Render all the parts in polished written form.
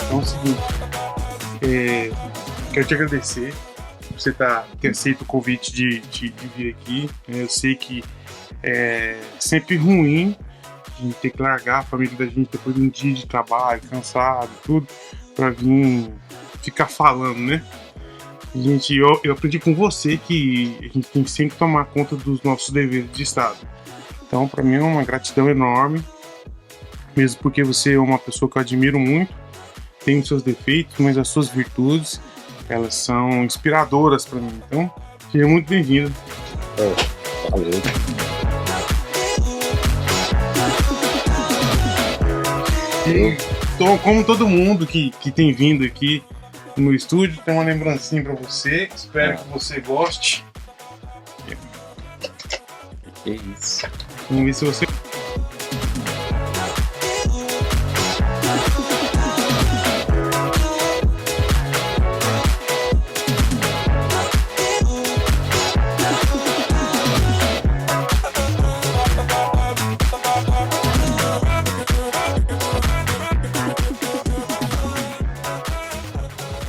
Então é o seguinte, quero te agradecer por você ter aceito o convite de vir aqui. Eu sei que é sempre ruim a gente ter que largar a família da gente depois de um dia de trabalho, cansado e tudo, pra vir ficar falando, né? Gente, eu aprendi com você que a gente tem que sempre tomar conta dos nossos deveres de Estado. Então, pra mim é uma gratidão enorme, mesmo porque você é uma pessoa que eu admiro muito, tem os seus defeitos, mas as suas virtudes, elas são inspiradoras pra mim. Então, seja muito bem-vindo. Valeu. Então, como todo mundo que tem vindo aqui no estúdio, tem uma lembrancinha pra você. Espero que você goste. Que isso. Vamos ver se você...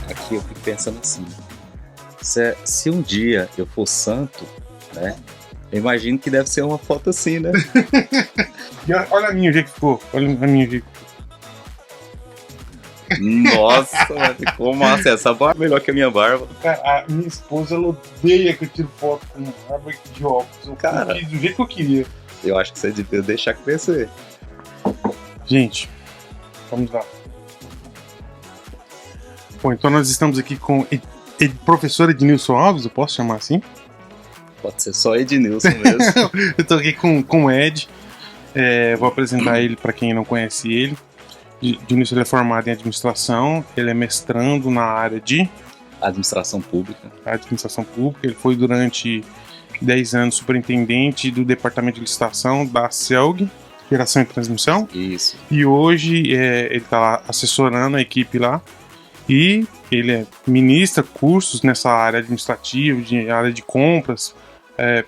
Aqui eu fico pensando assim, se um dia eu for santo, né? Eu imagino que deve ser uma foto assim, né? Olha a minha, o jeito que ficou. Olha a minha, o jeito que ficou. Nossa, ficou massa. Essa barba é melhor que a minha barba. Cara, a minha esposa, ela odeia que eu tiro foto com barba de óculos. Eu Cara, fiz do jeito que eu queria. Eu acho que você devia deixar crescer. Gente, vamos lá. Bom, então nós estamos aqui com o professor Ednilson Alves, eu posso chamar assim? Pode ser só Ednilson mesmo. Eu tô aqui com o Ed, vou apresentar ele para quem não conhece ele. Ednilson, ele é formado em administração, ele é mestrando na área de Administração pública. Ele foi durante 10 anos superintendente do departamento de licitação da CELG, Geração e Transmissão. Isso. E hoje ele está lá assessorando a equipe lá. E ele ministra cursos nessa área administrativa, área de compras,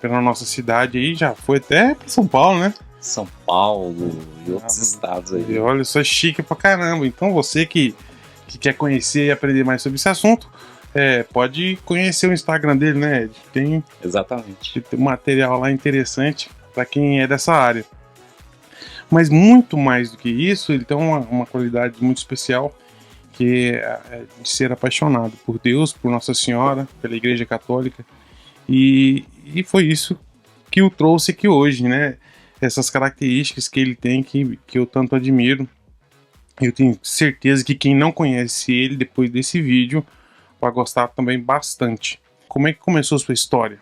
pela nossa cidade aí, já foi até para São Paulo, né? São Paulo e outros estados aí. E olha, isso é chique pra caramba. Então você que quer conhecer e aprender mais sobre esse assunto, pode conhecer o Instagram dele, né, Ed? Exatamente. Tem um material lá interessante para quem é dessa área. Mas muito mais do que isso, ele tem uma qualidade muito especial, que é de ser apaixonado por Deus, por Nossa Senhora, pela Igreja Católica, e foi isso que o trouxe aqui hoje, né? Essas características que ele tem que eu tanto admiro. Eu tenho certeza que quem não conhece ele, depois desse vídeo, vai gostar também bastante. Como é que começou a sua história?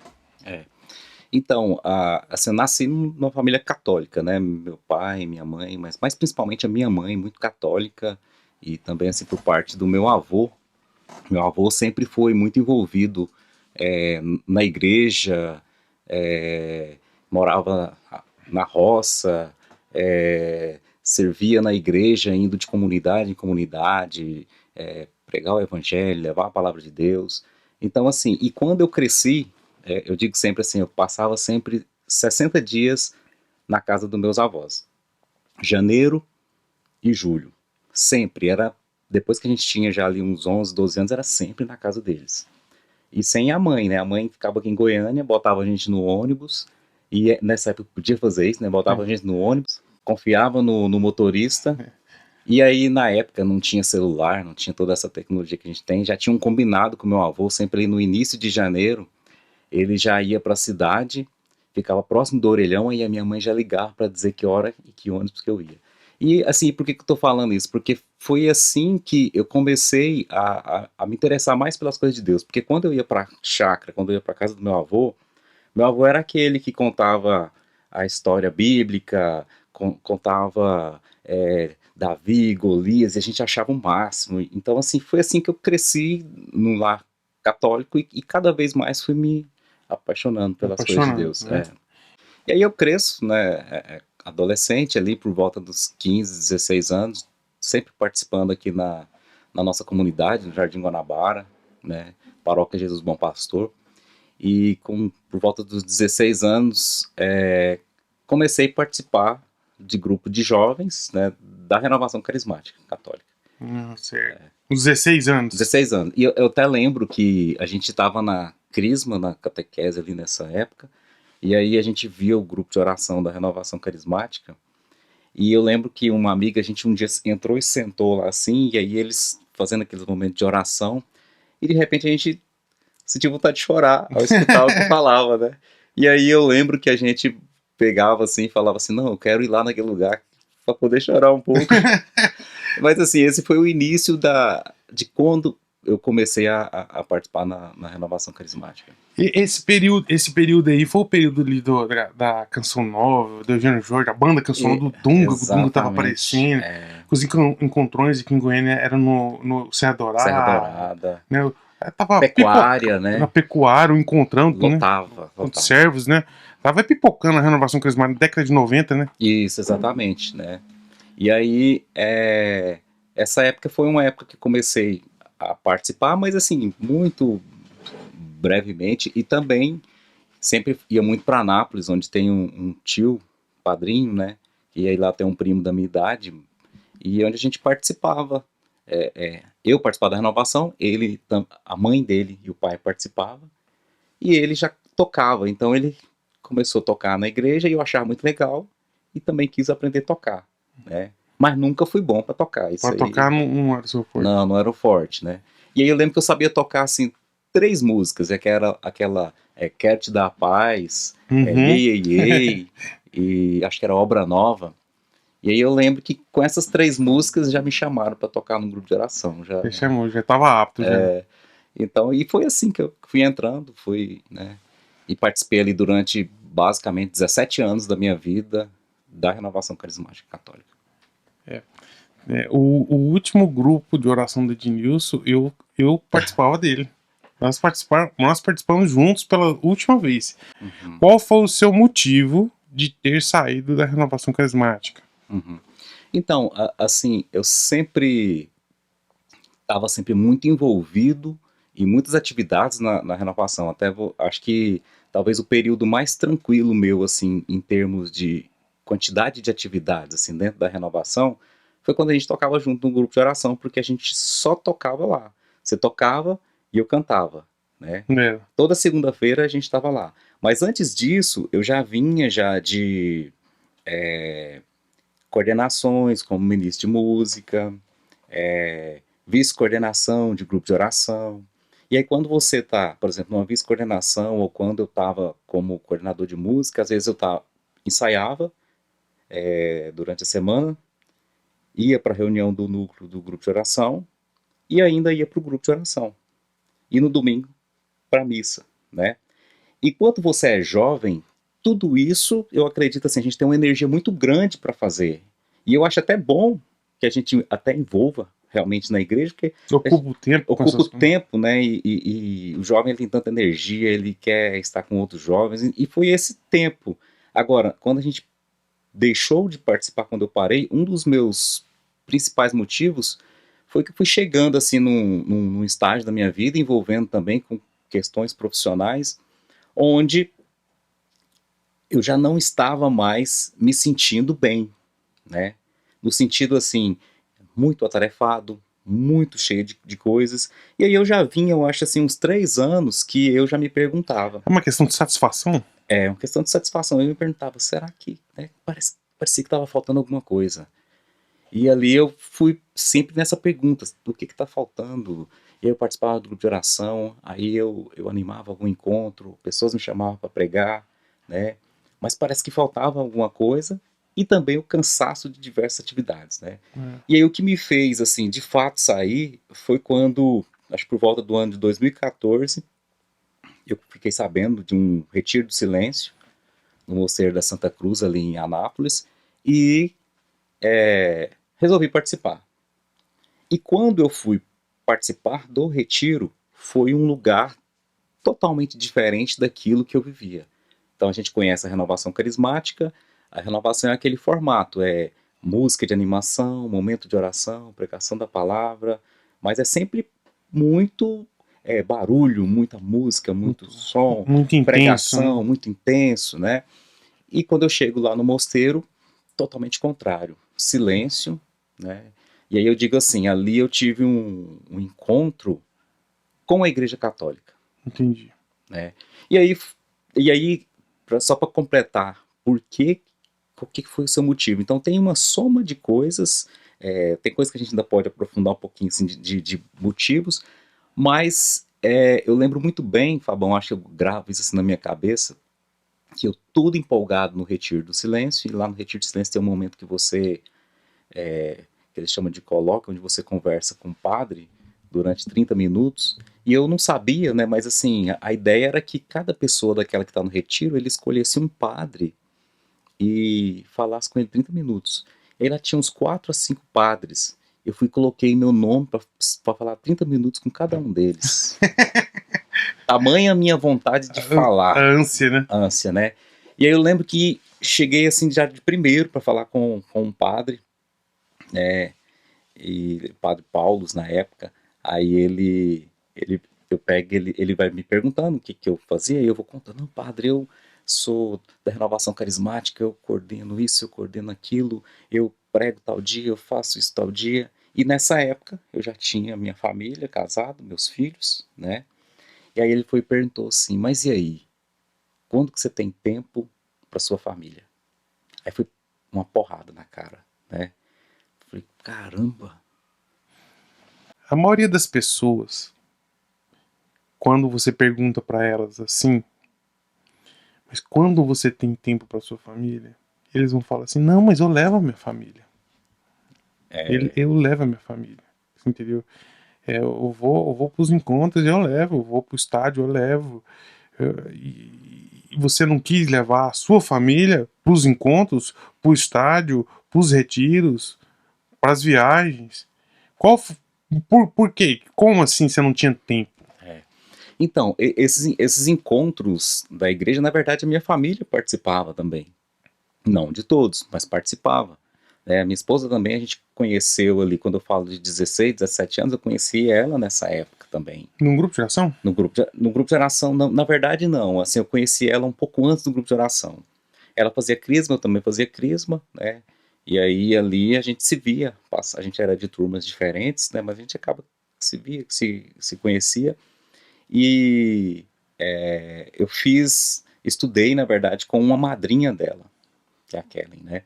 Então, assim, eu nasci numa família católica, né? Meu pai, minha mãe, mas mais principalmente a minha mãe, muito católica. E também, assim, por parte do meu avô. Meu avô sempre foi muito envolvido na igreja, morava na roça, servia na igreja, indo de comunidade em comunidade, pregar o evangelho, levar a palavra de Deus. Então, assim, e quando eu cresci, eu digo sempre assim, eu passava sempre 60 dias na casa dos meus avós. Janeiro e julho. Sempre, era depois que a gente tinha já ali uns 11, 12 anos, era sempre na casa deles. E sem a mãe, né? A mãe ficava aqui em Goiânia, botava a gente no ônibus, e nessa época podia fazer isso, né? Botava a gente no ônibus, confiava no motorista, e aí na época não tinha celular, não tinha toda essa tecnologia que a gente tem, já tinha um combinado com meu avô, sempre ali no início de janeiro, ele já ia para a cidade, ficava próximo do orelhão, e a minha mãe já ligava para dizer que hora e que ônibus que eu ia. E assim, por que eu tô falando isso? Porque foi assim que eu comecei a me interessar mais pelas coisas de Deus. Porque quando eu ia pra chácara, quando eu ia pra casa do meu avô era aquele que contava a história bíblica, contava Davi, Golias, e a gente achava o máximo. Então, assim, foi assim que eu cresci num lar católico e cada vez mais fui me apaixonando pelas coisas de Deus. Né? E aí eu cresço, né? Adolescente ali por volta dos 15, 16 anos, sempre participando aqui na nossa comunidade, no Jardim Guanabara, né, Paróquia Jesus Bom Pastor, e por volta dos 16 anos comecei a participar de grupo de jovens, né, da Renovação Carismática Católica. Certo. Uns 16 anos. 16 anos. E eu até lembro que a gente estava na Crisma, na catequese ali nessa época, e aí a gente via o grupo de oração da Renovação Carismática, e eu lembro que uma amiga, a gente um dia entrou e sentou lá assim, e aí eles fazendo aqueles momentos de oração, e de repente a gente sentiu vontade de chorar ao escutar o que falava, né? E aí eu lembro que a gente pegava assim e falava assim, não, eu quero ir lá naquele lugar para poder chorar um pouco. Mas assim, esse foi o início de quando eu comecei a participar na Renovação Carismática. E esse período aí foi o período ali da Canção Nova, do Eugênio Jorge, a banda Canção Nova do Dunga, que o Dunga tava aparecendo. Os encontrões aqui em Goiânia eram no Serra Dourada. Serra Dourada. Né? Tava Pecuária, né? Na pecuária, encontrando, lotava. servos, né? Tava pipocando a Renovação Carismática na década de 90, né? Isso, exatamente, né? E aí, essa época foi uma época que comecei a participar, mas assim, muito brevemente, e também sempre ia muito para Anápolis, onde tem um tio, padrinho, né? E aí lá tem um primo da minha idade, e onde a gente participava. Eu participava da renovação, a mãe dele e o pai participavam, e ele já tocava, então ele começou a tocar na igreja e eu achava muito legal, e também quis aprender a tocar, né? Mas nunca fui bom para tocar. Para tocar não era o seu forte. Não era o forte, né? E aí eu lembro que eu sabia tocar, assim, 3 músicas, que era aquela Quero Te Dar a Paz, Ei, Ei, Ei, e acho que era Obra Nova. E aí eu lembro que com essas 3 músicas já me chamaram para tocar no grupo de oração. Já chamou, já estava apto. Já. Então, e foi assim que eu fui entrando, né? E participei ali durante basicamente 17 anos da minha vida da Renovação Carismática Católica. O último grupo de oração do Ednilson, eu participava dele. Nós participamos juntos pela última vez. Qual foi o seu motivo de ter saído da Renovação Carismática? Então, assim, eu estava sempre muito envolvido em muitas atividades na renovação. Até acho que talvez o período mais tranquilo meu, assim, em termos de quantidade de atividades, assim, dentro da renovação, foi quando a gente tocava junto no grupo de oração, porque a gente só tocava lá. Você tocava e eu cantava, né? Toda segunda-feira a gente estava lá. Mas antes disso, eu já vinha de coordenações como ministro de música, vice-coordenação de grupo de oração. E aí quando você está, por exemplo, numa vice-coordenação, ou quando eu estava como coordenador de música, às vezes eu ensaiava durante a semana, ia para a reunião do núcleo do grupo de oração, e ainda ia para o grupo de oração. E no domingo, para a missa, né? E quando você é jovem, tudo isso, eu acredito assim, a gente tem uma energia muito grande para fazer. E eu acho até bom que a gente até envolva realmente na igreja, porque ocupa o tempo. Ocupa o tempo, né? E o jovem ele tem tanta energia, ele quer estar com outros jovens, e foi esse tempo. Agora, quando a gente deixou de participar, quando eu parei, um dos meus principais motivos foi que eu fui chegando assim num estágio da minha vida, envolvendo também com questões profissionais, onde eu já não estava mais me sentindo bem, né? No sentido assim, muito atarefado, muito cheio de coisas, e aí eu já vinha, eu acho assim, uns 3 anos que eu já me perguntava. É uma questão de satisfação? É uma questão de satisfação. Eu me perguntava, será que, né, parecia que estava faltando alguma coisa? E ali eu fui sempre nessa pergunta, o que está faltando? E eu participava do grupo de oração, aí eu animava algum encontro, pessoas me chamavam para pregar, né? Mas parece que faltava alguma coisa, e também o cansaço de diversas atividades, né? E aí o que me fez, assim, de fato sair, foi quando, acho que por volta do ano de 2014, eu fiquei sabendo de um retiro do silêncio, no Mosteiro da Santa Cruz, ali em Anápolis, e resolvi participar. E quando eu fui participar do retiro, foi um lugar totalmente diferente daquilo que eu vivia. Então a gente conhece a renovação carismática, a renovação é aquele formato, música de animação, momento de oração, pregação da palavra, mas é sempre muito barulho, muita música, muito som, muito pregação, intenso, né? muito intenso, né? E quando eu chego lá no mosteiro, totalmente contrário, silêncio, né? E aí eu digo assim, ali eu tive um encontro com a Igreja Católica, Entendi. né? E aí, só para completar, o que foi o seu motivo? Então tem uma soma de coisas, tem coisas que a gente ainda pode aprofundar um pouquinho assim, de motivos, mas eu lembro muito bem, Fabão, acho que eu gravo isso assim na minha cabeça, que eu tudo empolgado no Retiro do Silêncio, e lá no Retiro do Silêncio tem um momento que você, que eles chamam de colóquio, onde você conversa com o padre durante 30 minutos, e eu não sabia, né, mas assim, a ideia era que cada pessoa daquela que está no retiro, ele escolhesse um padre e falasse com ele 30 minutos. E aí lá tinha uns 4 a 5 padres, eu fui e coloquei meu nome para falar 30 minutos com cada um deles. Tamanha a minha vontade de A falar, ânsia, né? ânsia, né? E aí eu lembro que cheguei assim já de primeiro para falar com um padre, e Padre Paulos na época. Aí eu pego, ele vai me perguntando o que que eu fazia, e eu vou contando, não, padre, eu sou da Renovação Carismática, eu coordeno isso, eu coordeno aquilo, eu prego tal dia, eu faço isso tal dia. E nessa época eu já tinha minha família, casado, meus filhos, né? E aí ele foi e perguntou assim, mas e aí? Quando que você tem tempo para sua família? Aí foi uma porrada na cara, né? Falei, caramba. A maioria das pessoas, quando você pergunta para elas assim, mas quando você tem tempo para sua família, eles vão falar assim: não, mas eu levo a minha família. Eu levo a minha família. Entendeu? Eu vou para os encontros, eu levo. Eu vou para o estádio, eu levo. E você não quis levar a sua família para os encontros, para o estádio, para os retiros, para as viagens? Por quê? Como assim você não tinha tempo? Então, esses encontros da igreja, na verdade, a minha família participava também. Não de todos, mas participava. A minha esposa também, a gente conheceu ali, quando eu falo de 16, 17 anos, eu conheci ela nessa época também. Num grupo de oração? No grupo de oração, não, na verdade, não. Assim, eu conheci ela um pouco antes do grupo de oração. Ela fazia crisma, eu também fazia crisma, né? E aí ali a gente se via, a gente era de turmas diferentes, né? Mas a gente acaba que se via, que se conhecia. E eu estudei, na verdade, com uma madrinha dela, que é a Kellen, né?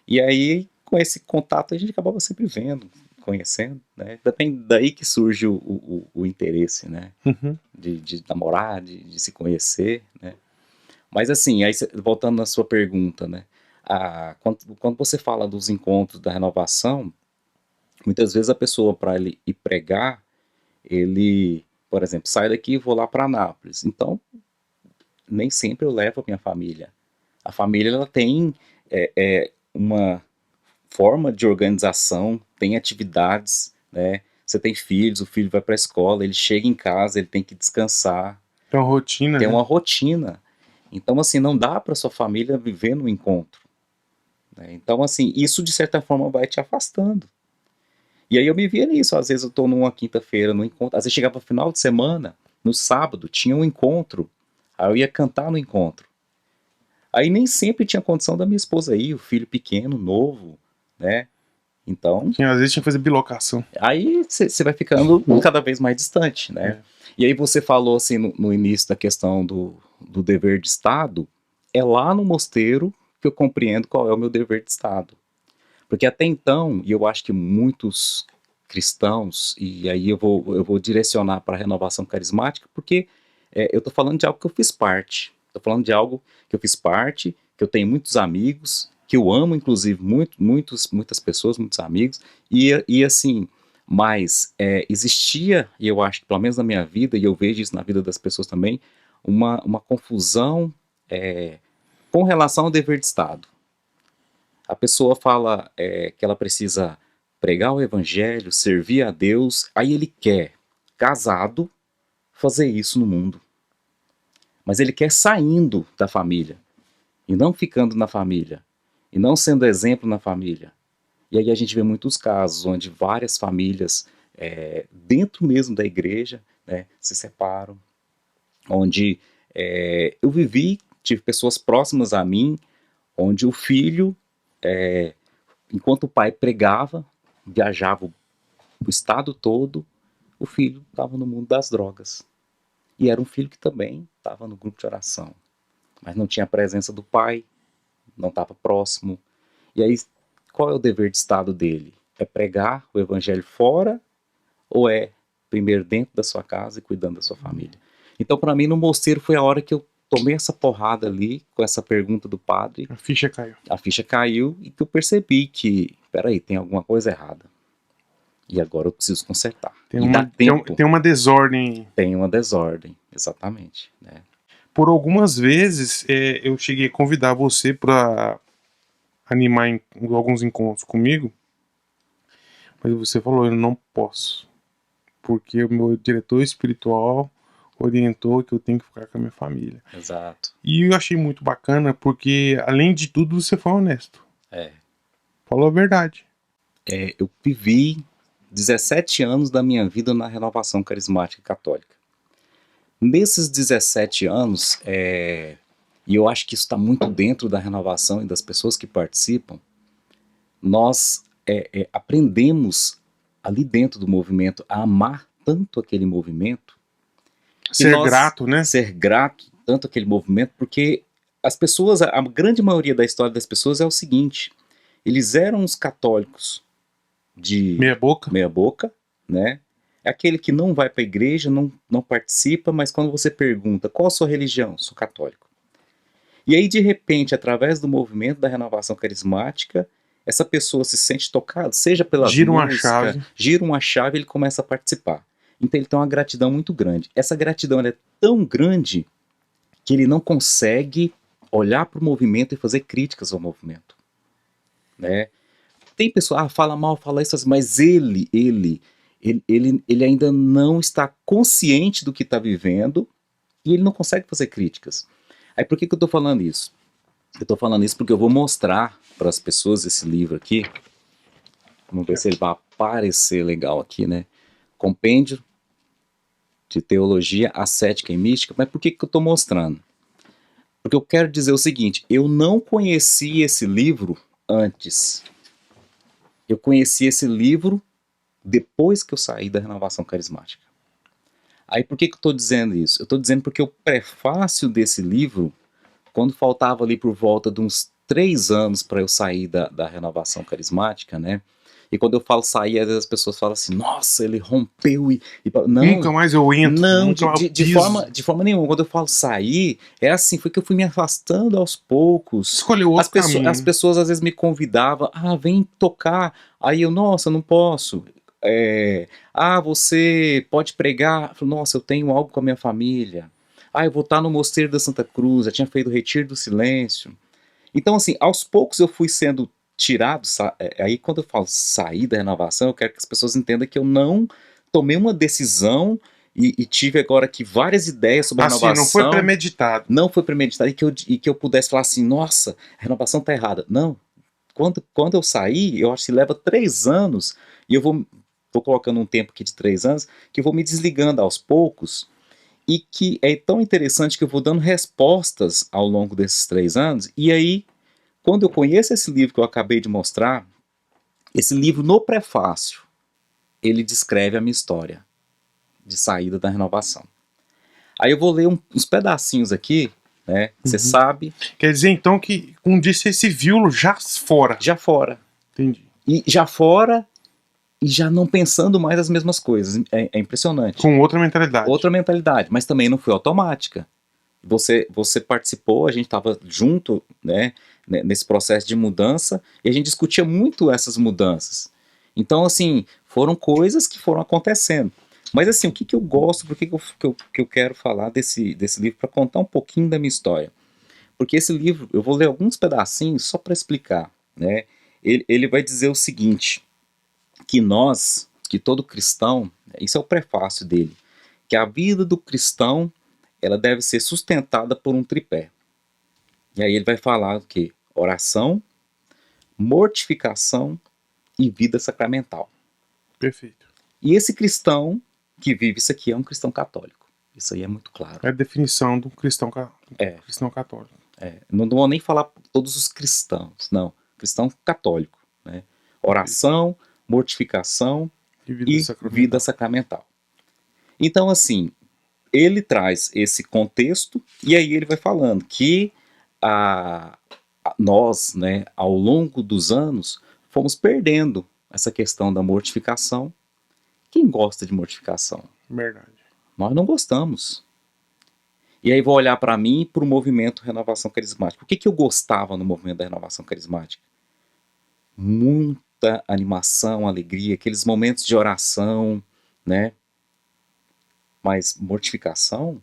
E aí, com esse contato, a gente acabava sempre vendo, conhecendo, né? Também daí que surge o interesse, né? Uhum. De namorar, de se conhecer, né? Mas assim, aí voltando na sua pergunta, né? Quando você fala dos encontros da renovação, muitas vezes a pessoa, para ele ir pregar, ele, por exemplo, sai daqui e vou lá para Anápolis. Então, nem sempre eu levo a minha família. A família, ela tem uma forma de organização, tem atividades, né? Você tem filhos, o filho vai para a escola, ele chega em casa, ele tem que descansar, Tem uma rotina, tem né? uma rotina. Então, assim, não dá para sua família viver no encontro, né? Então, assim, isso de certa forma vai te afastando. E aí eu me via nisso, às vezes eu estou numa quinta-feira, no encontro, às vezes chegava no final de semana, no sábado, tinha um encontro, aí eu ia cantar no encontro. Aí nem sempre tinha condição da minha esposa ir, o filho pequeno, novo, né? Então, Às vezes tinha que fazer bilocação. aí você vai ficando cada vez mais distante, né? E aí você falou assim no início da questão do dever de Estado, é lá no mosteiro que eu compreendo qual é o meu dever de Estado. Porque até então, e eu acho que muitos cristãos, e aí eu vou direcionar para a renovação carismática, porque eu estou falando de algo que eu fiz parte. Estou falando de algo que eu fiz parte, que eu tenho muitos amigos, que eu amo, inclusive, muitas pessoas, muitos amigos, e assim, mas existia, e eu acho que pelo menos na minha vida, e eu vejo isso na vida das pessoas também, uma confusão com relação ao dever de Estado. A pessoa fala que ela precisa pregar o evangelho, servir a Deus, aí ele quer, casado, fazer isso no mundo. Mas ele quer saindo da família, e não ficando na família, e não sendo exemplo na família. E aí a gente vê muitos casos onde várias famílias, dentro mesmo da igreja, né, se separam, onde eu tive pessoas próximas a mim, onde o filho, enquanto o pai pregava, viajava o estado todo, o filho estava no mundo das drogas. E era um filho que também estava no grupo de oração, mas não tinha a presença do pai, não estava próximo. E aí, qual é o dever de estado dele? É pregar o evangelho fora ou é primeiro dentro da sua casa e cuidando da sua família? Então, para mim, no mosteiro foi a hora que eu tomei essa porrada ali, com essa pergunta do padre. A ficha caiu. A ficha caiu e que eu percebi que, peraí, tem alguma coisa errada. E agora eu preciso consertar. Tem uma desordem. Tem uma desordem, exatamente. Né? Por algumas vezes eu cheguei a convidar você para animar alguns encontros comigo, mas você falou, eu não posso, porque o meu diretor espiritual orientou que eu tenho que ficar com a minha família. Exato. E eu achei muito bacana, porque além de tudo você foi honesto. Falou a verdade. Eu vivi 17 anos da minha vida na renovação carismática católica. Nesses 17 anos, e eu acho que isso está muito dentro da renovação e das pessoas que participam, nós aprendemos ali dentro do movimento a amar tanto aquele movimento. Ser grato, né? Ser grato tanto aquele movimento, porque as pessoas, a grande maioria da história das pessoas é o seguinte, eles eram os católicos de meia boca, né? É aquele que não vai para a igreja, não participa, mas quando você pergunta qual a sua religião, sou católico. E aí, de repente, através do movimento da renovação carismática, essa pessoa se sente tocada, seja pela música, gira uma chave e ele começa a participar. Então ele tem uma gratidão muito grande. Essa gratidão é tão grande que ele não consegue olhar para o movimento e fazer críticas ao movimento. Né? Tem pessoa, fala mal, fala isso, mas ele ainda não está consciente do que está vivendo e ele não consegue fazer críticas. Aí por que eu estou falando isso? Eu estou falando isso porque eu vou mostrar para as pessoas esse livro aqui. Vamos ver se ele vai aparecer legal aqui, né? Compêndio de Teologia Ascética e Mística. Mas por que eu estou mostrando? Porque eu quero dizer o seguinte, eu não conheci esse livro antes. Eu conheci esse livro depois que eu saí da renovação carismática. Aí por que eu estou dizendo isso? Eu estou dizendo porque o prefácio desse livro, quando faltava ali por volta de uns 3 anos para eu sair da renovação carismática, né? E quando eu falo sair, às vezes as pessoas falam assim, nossa, ele rompeu e não, nunca mais eu entro. Não, de forma nenhuma. Quando eu falo sair, é assim, foi que eu fui me afastando aos poucos. Escolheu outro caminho. As pessoas às vezes me convidavam, vem tocar. Aí eu, nossa, não posso. Você pode pregar. Eu falo, nossa, eu tenho algo com a minha família. Eu vou estar no Mosteiro da Santa Cruz, já tinha feito o Retiro do Silêncio. Então, assim, aos poucos eu fui sendo tirado. Aí quando eu falo sair da renovação, eu quero que as pessoas entendam que eu não tomei uma decisão e tive agora aqui várias ideias sobre a renovação. Não foi premeditado. Não foi premeditado e que eu pudesse falar assim, nossa, a renovação está errada. Não. Quando eu saí, eu acho que leva 3 anos, e eu tô colocando um tempo aqui de 3 anos, que eu vou me desligando aos poucos, e que é tão interessante que eu vou dando respostas ao longo desses 3 anos, e aí, quando eu conheço esse livro que eu acabei de mostrar, esse livro no prefácio, ele descreve a minha história de saída da renovação. Aí eu vou ler uns pedacinhos aqui, né? Você sabe. Quer dizer então que um dia você se viu já fora. Já fora. Entendi. E já fora e já não pensando mais as mesmas coisas. É impressionante. Com outra mentalidade. Outra mentalidade, mas também não foi automática. Você participou, a gente estava junto, né, nesse processo de mudança, e a gente discutia muito essas mudanças. Então, assim, foram coisas que foram acontecendo. Mas, assim, o que eu gosto, por que eu quero falar desse livro, para contar um pouquinho da minha história? Porque esse livro, eu vou ler alguns pedacinhos só para explicar, né? Ele vai dizer o seguinte, que todo cristão, isso é o prefácio dele, que a vida do cristão, ela deve ser sustentada por um tripé. E aí ele vai falar o quê? Oração, mortificação e vida sacramental. Perfeito. E esse cristão que vive isso aqui é um cristão católico. Isso aí é muito claro. É a definição do cristão católico. Não vou nem falar todos os cristãos, não. Cristão católico. Né? Oração, mortificação E vida e sacramental. vida sacramental. Então, assim, ele traz esse contexto e aí ele vai falando que nós, né, ao longo dos anos, fomos perdendo essa questão da mortificação. Quem gosta de mortificação? Verdade. Nós não gostamos. E aí vou olhar para mim e para o movimento Renovação Carismática. O que eu gostava no movimento da Renovação Carismática? Muita animação, alegria, aqueles momentos de oração, né? Mas mortificação,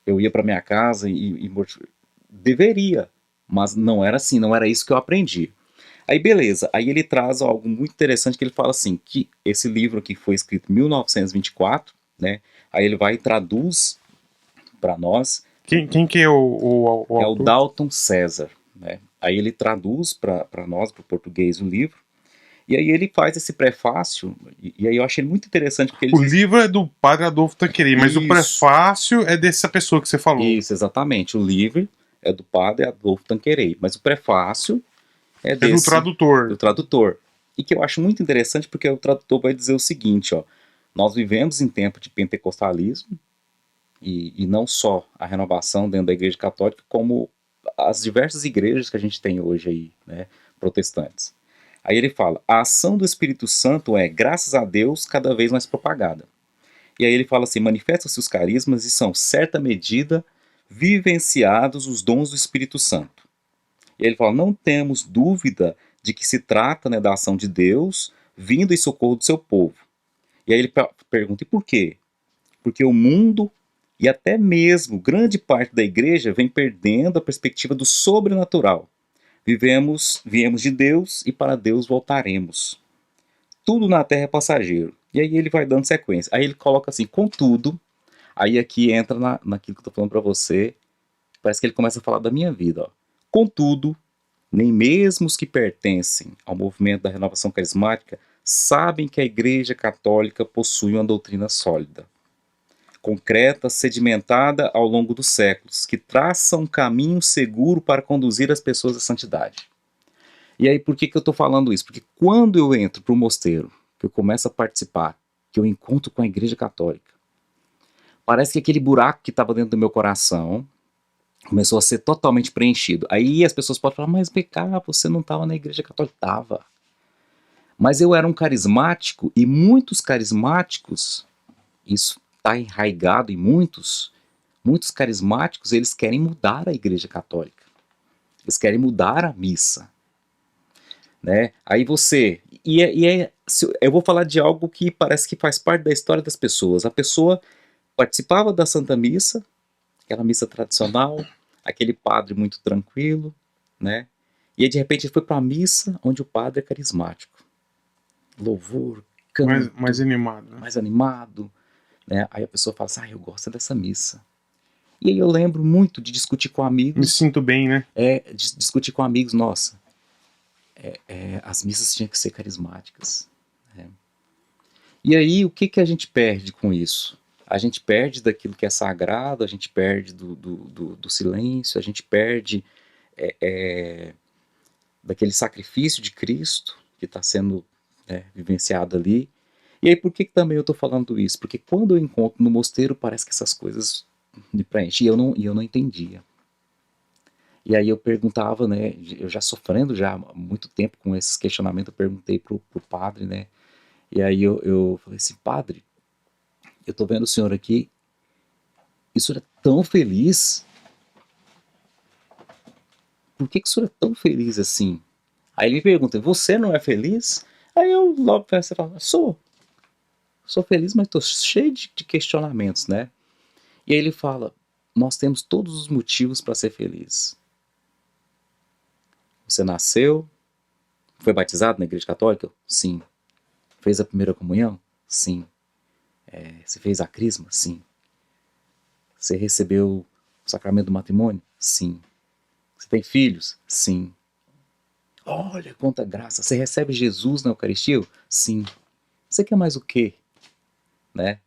eu ia para minha casa e deveria, mas não era assim, não era isso que eu aprendi. Aí beleza, aí ele traz algo muito interessante que ele fala assim, que esse livro aqui foi escrito em 1924, né? Aí ele vai e traduz para nós. Quem que é o É o autor? Dalton César, né? Aí ele traduz para nós, para o português, o livro. E aí ele faz esse prefácio, e aí eu achei muito interessante porque ele O diz... livro é do Padre Adolfo Tanqueray, mas o Isso. prefácio é dessa pessoa que você falou. Isso, exatamente. O livro é do padre Adolfo Tanqueray, mas o prefácio é É do desse... tradutor. do tradutor. E que eu acho muito interessante porque o tradutor vai dizer o seguinte, ó: nós vivemos em tempo de pentecostalismo, e não só a renovação dentro da Igreja Católica, como as diversas igrejas que a gente tem hoje aí, né, protestantes. Aí ele fala, a ação do Espírito Santo é, graças a Deus, cada vez mais propagada. E aí ele fala assim, manifestam-se os carismas e são, certa medida, vivenciados os dons do Espírito Santo. E ele fala, não temos dúvida de que se trata, né, da ação de Deus vindo em socorro do seu povo. E aí ele pergunta, e por quê? Porque o mundo e até mesmo grande parte da igreja vem perdendo a perspectiva do sobrenatural. Viemos de Deus e para Deus voltaremos. Tudo na terra é passageiro. E aí ele vai dando sequência. Aí ele coloca assim, contudo, aí aqui entra naquilo que eu tô falando para você, parece que ele começa a falar da minha vida. Ó. Contudo, nem mesmo os que pertencem ao movimento da renovação carismática sabem que a Igreja Católica possui uma doutrina sólida, concreta, sedimentada ao longo dos séculos, que traça um caminho seguro para conduzir as pessoas à santidade. E aí, por que eu estou falando isso? Porque quando eu entro para o mosteiro, que eu começo a participar, que eu encontro com a Igreja Católica, parece que aquele buraco que estava dentro do meu coração começou a ser totalmente preenchido. Aí as pessoas podem falar, mas BK, você não estava na Igreja Católica. Estava. Mas eu era um carismático, e muitos carismáticos, isso está enraizado em muitos carismáticos, eles querem mudar a Igreja Católica. Eles querem mudar a missa. Né? Aí você... eu vou falar de algo que parece que faz parte da história das pessoas. A pessoa participava da Santa Missa, aquela missa tradicional, aquele padre muito tranquilo, né? E aí, de repente, ele foi para a missa onde o padre é carismático. Louvor, canto, Mais animado. Né? mais animado. Né? Aí a pessoa fala assim, eu gosto dessa missa. E aí eu lembro muito de discutir com amigos. Me sinto bem, né? De discutir com amigos, nossa, as missas tinham que ser carismáticas. Né? E aí, o que a gente perde com isso? A gente perde daquilo que é sagrado, a gente perde do silêncio, a gente perde daquele sacrifício de Cristo que está sendo vivenciado ali. E aí, por que também eu estou falando isso? Porque quando eu encontro no mosteiro, parece que essas coisas me preenchem, e eu não entendia. E aí eu perguntava, né, eu já sofrendo já há muito tempo com esses questionamentos, eu perguntei pro padre, né, e aí eu falei assim, padre, eu tô vendo o senhor aqui, e o senhor é tão feliz, por que o senhor é tão feliz assim? Aí ele me pergunta, você não é feliz? Aí eu logo penso e falo, sou feliz, mas tô cheio de questionamentos, né, e aí ele fala, nós temos todos os motivos para ser felizes. Você nasceu, foi batizado na Igreja Católica? Sim. Fez a primeira comunhão? Sim. Você fez a crisma? Sim. Você recebeu o sacramento do matrimônio? Sim. Você tem filhos? Sim. Olha quanta graça. Você recebe Jesus na Eucaristia? Sim. Você quer mais o quê? Né?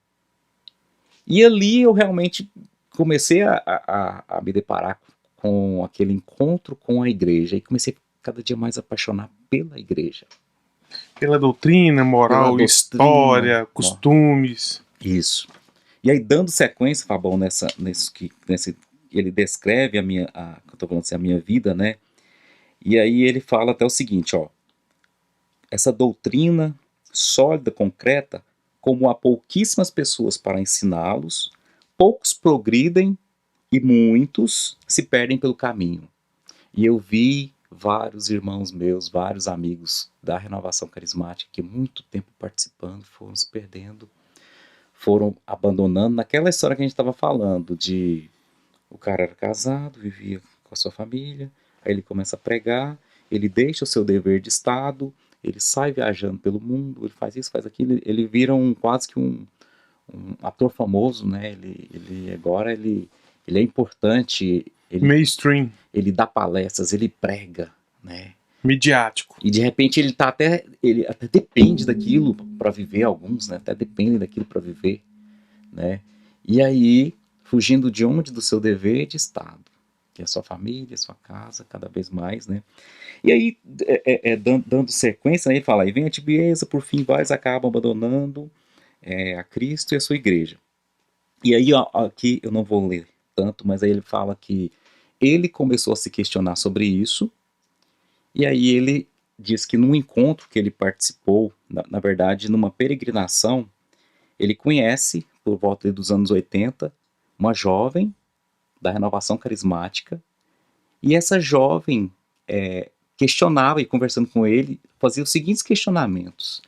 E ali eu realmente comecei a me deparar com aquele encontro com a igreja e comecei cada dia mais a apaixonar pela igreja. Pela doutrina, pela moral, doutrina. história, costumes. Isso. E aí, dando sequência, Fabão, ele descreve eu tô falando assim, a minha vida, né? E aí ele fala até o seguinte, ó. Essa doutrina sólida, concreta, como há pouquíssimas pessoas para ensiná-los, poucos progridem e muitos se perdem pelo caminho. E eu vi vários irmãos meus, vários amigos da Renovação Carismática que muito tempo participando, foram se perdendo, foram abandonando. Naquela história que a gente estava falando, de o cara era casado, vivia com a sua família, aí ele começa a pregar, ele deixa o seu dever de Estado, ele sai viajando pelo mundo, ele faz isso, faz aquilo, ele vira quase que um ator famoso, né? Ele é importante, Mainstream. ele dá palestras, ele prega, né? Midiático. E de repente ele até depende daquilo para viver, alguns, né? Até dependem daquilo para viver, né? E aí, fugindo de onde? Do seu dever de Estado, que é a sua família, a sua casa, cada vez mais, né? E aí, dando sequência, né, ele fala, e vem a tibieza, por fim, vários acabam abandonando a Cristo e a sua igreja. E aí, ó, aqui eu não vou ler tanto, mas aí ele fala que ele começou a se questionar sobre isso, e aí ele diz que num encontro que ele participou, na verdade, numa peregrinação, ele conhece, por volta dos anos 80, uma jovem da Renovação Carismática, e essa jovem questionava, e conversando com ele, fazia os seguintes questionamentos.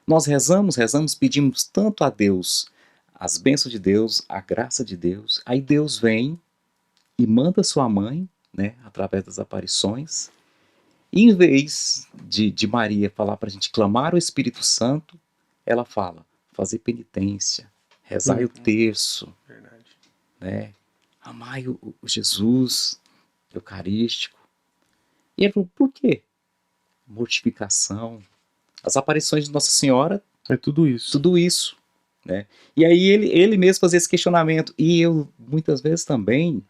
Nós rezamos, pedimos tanto a Deus, as bênçãos de Deus, a graça de Deus, aí Deus vem e manda sua mãe, né, através das aparições, e em vez de Maria falar para a gente clamar o Espírito Santo, ela fala, fazer penitência, rezai o terço, Verdade. né, amai o Jesus eucarístico. E ele falou, por quê? Mortificação. As aparições de Nossa Senhora, É tudo isso. tudo isso, né? E aí ele mesmo fazia esse questionamento. E eu, muitas vezes também,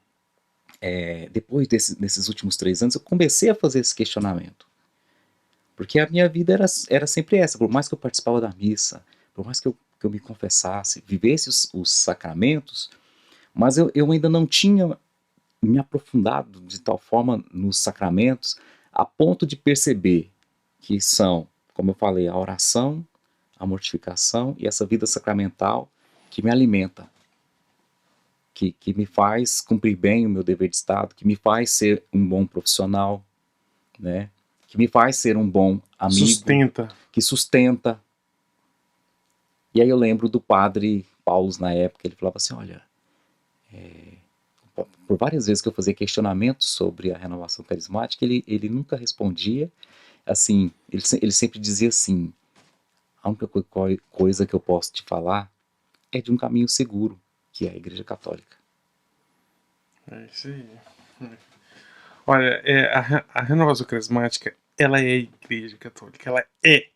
depois desses últimos 3 anos, eu comecei a fazer esse questionamento. Porque a minha vida era sempre essa. Por mais que eu participava da missa, por mais que eu me confessasse, vivesse os sacramentos, mas eu ainda não tinha me aprofundado de tal forma nos sacramentos a ponto de perceber que são, como eu falei, a oração, a mortificação e essa vida sacramental que me alimenta, que me faz cumprir bem o meu dever de Estado, que me faz ser um bom profissional, né? Que me faz ser um bom amigo, Sustenta. que sustenta. E aí eu lembro do padre Paulo na época, ele falava assim, olha, por várias vezes que eu fazia questionamentos sobre a renovação carismática, ele nunca respondia, assim, ele sempre dizia assim, a única coisa que eu posso te falar é de um caminho seguro, que é a Igreja Católica. É isso aí. Olha, a renovação carismática, ela é a Igreja Católica. Ela é.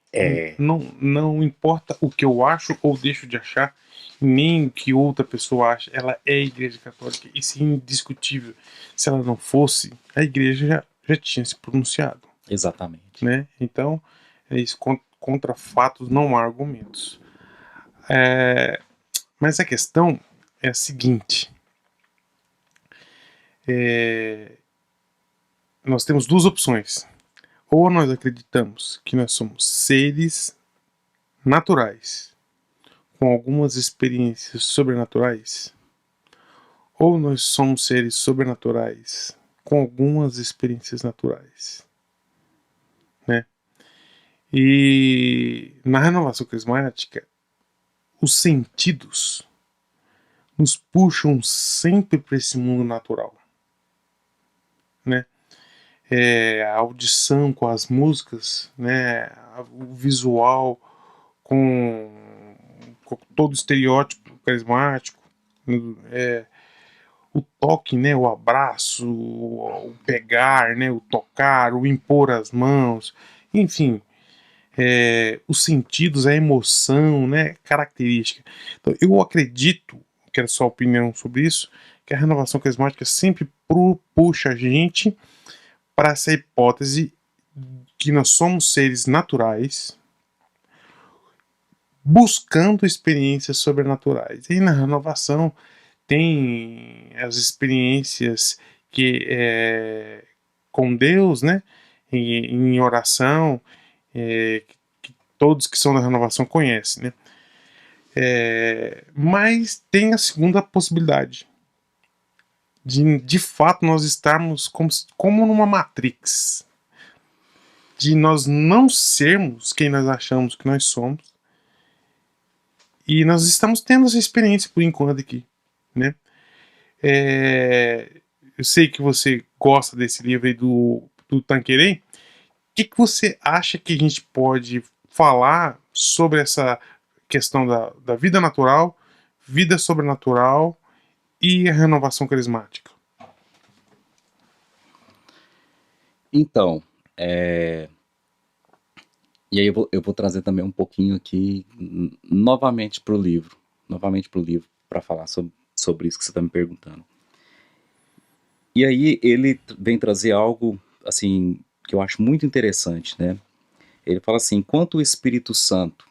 Não importa o que eu acho ou deixo de achar, nem o que outra pessoa acha, ela é a Igreja Católica. Isso é indiscutível. Se ela não fosse, a Igreja já tinha se pronunciado. Exatamente. Né? Então, é isso. Contra fatos não há argumentos. Mas a questão é a seguinte. Nós temos duas opções. Ou nós acreditamos que nós somos seres naturais, com algumas experiências sobrenaturais, ou nós somos seres sobrenaturais com algumas experiências naturais, né? E na renovação carismática, os sentidos nos puxam sempre para esse mundo natural, né? A audição com as músicas, né? O visual com todo o estereótipo carismático, o toque, né? O abraço, o pegar, né? O tocar, o impor as mãos, enfim, os sentidos, a emoção, né? Característica. Então, eu acredito, quero sua opinião sobre isso, que a renovação carismática sempre puxa a gente para essa hipótese que nós somos seres naturais, buscando experiências sobrenaturais. E na renovação tem as experiências que com Deus, né? Em oração, que todos que são da renovação conhecem, né? Mas tem a segunda possibilidade de fato nós estarmos como numa Matrix, de nós não sermos quem nós achamos que nós somos, e nós estamos tendo essa experiência por enquanto aqui, né? Eu sei que você gosta desse livro aí do Tanqueray. O que você acha que a gente pode falar sobre essa questão da vida natural, vida sobrenatural e a renovação carismática? Então, e aí eu vou trazer também um pouquinho aqui novamente para o livro, para falar sobre isso que você está me perguntando. E aí ele vem trazer algo assim que eu acho muito interessante, né? Ele fala assim: enquanto o Espírito Santo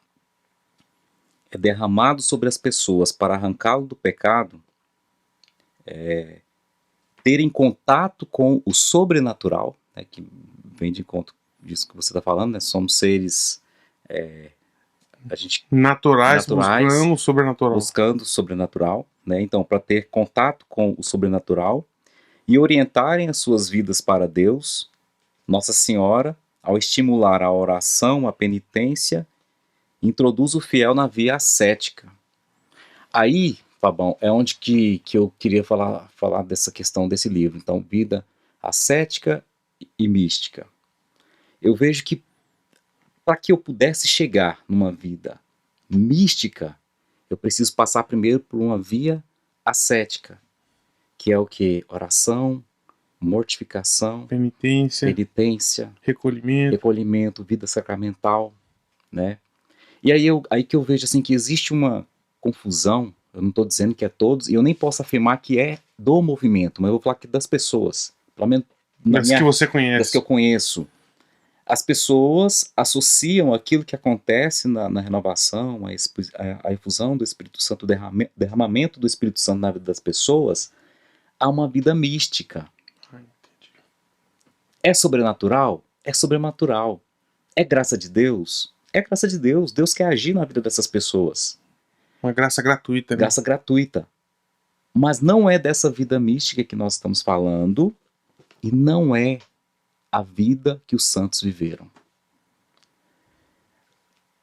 é derramado sobre as pessoas para arrancá-lo do pecado, terem contato com o sobrenatural, né, que vem de encontro disso que você está falando, né? Somos seres Naturais buscando o sobrenatural. Buscando o sobrenatural, né? Então, para ter contato com o sobrenatural e orientarem as suas vidas para Deus, Nossa Senhora, ao estimular a oração, a penitência, introduz o fiel na via ascética. Aí, Fabão, é onde que eu queria falar dessa questão desse livro. Então, vida ascética e mística. Eu vejo que para que eu pudesse chegar numa vida mística, eu preciso passar primeiro por uma via ascética, que é o que? Oração, mortificação, penitência, recolhimento, vida sacramental, né? E aí que eu vejo assim que existe uma confusão. Eu não estou dizendo que é todos, e eu nem posso afirmar que é do movimento, mas eu vou falar aqui das pessoas, pelo menos que você conhece, das que eu conheço. As pessoas associam aquilo que acontece na renovação, a efusão do Espírito Santo, o derramamento do Espírito Santo na vida das pessoas, a uma vida mística. É sobrenatural? É sobrenatural. É graça de Deus? É graça de Deus. Deus quer agir na vida dessas pessoas. Uma graça gratuita, né? Graça gratuita. Mas não é dessa vida mística que nós estamos falando, e não é a vida que os santos viveram.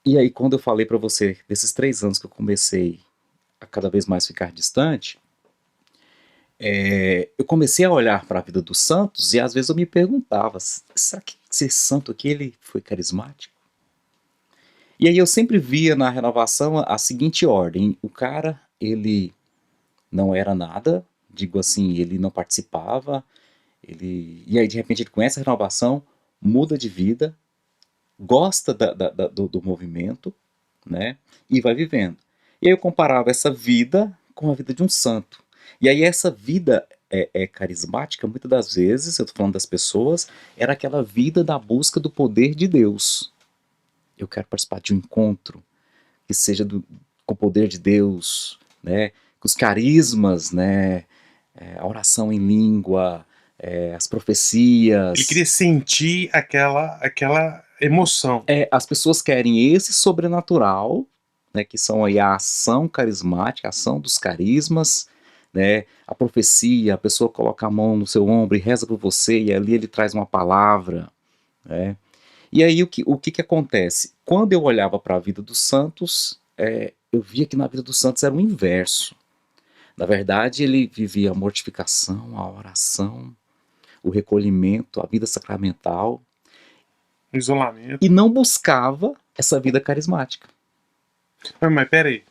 E aí, quando eu falei para você desses 3 anos que eu comecei a cada vez mais ficar distante, eu comecei a olhar para a vida dos santos e às vezes eu me perguntava, será que esse santo aqui ele foi carismático? E aí eu sempre via na renovação a seguinte ordem: o cara, ele não era nada, digo assim, ele não participava, e aí de repente ele conhece a renovação, muda de vida, gosta do movimento, né, e vai vivendo. E aí eu comparava essa vida com a vida de um santo. E aí essa vida carismática, muitas das vezes, eu estou falando das pessoas, era aquela vida da busca do poder de Deus. Eu quero participar de um encontro que seja com o poder de Deus, né, com os carismas, né, a oração em língua, as profecias. Ele queria sentir aquela emoção. As pessoas querem esse sobrenatural, né, que são aí a ação carismática, a ação dos carismas, né, a profecia, a pessoa coloca a mão no seu ombro e reza por você, e ali ele traz uma palavra, né. E aí o que acontece? Quando eu olhava para a vida dos santos, eu via que na vida dos santos era o inverso. Na verdade, ele vivia a mortificação, a oração, o recolhimento, a vida sacramental, o isolamento, e não buscava essa vida carismática. Mas peraí,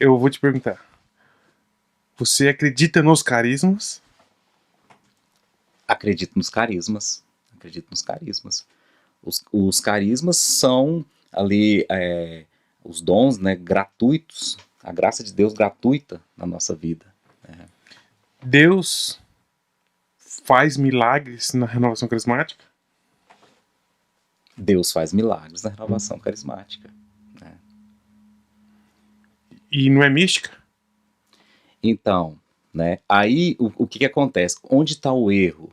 eu vou te perguntar. Você acredita nos carismas? Acredito nos carismas. Os carismas são ali os dons, né, gratuitos, a graça de Deus gratuita na nossa vida. Deus faz milagres na renovação carismática? Deus faz milagres na renovação carismática. Né? E não é mística? Então, né, aí o que acontece? Onde está o erro?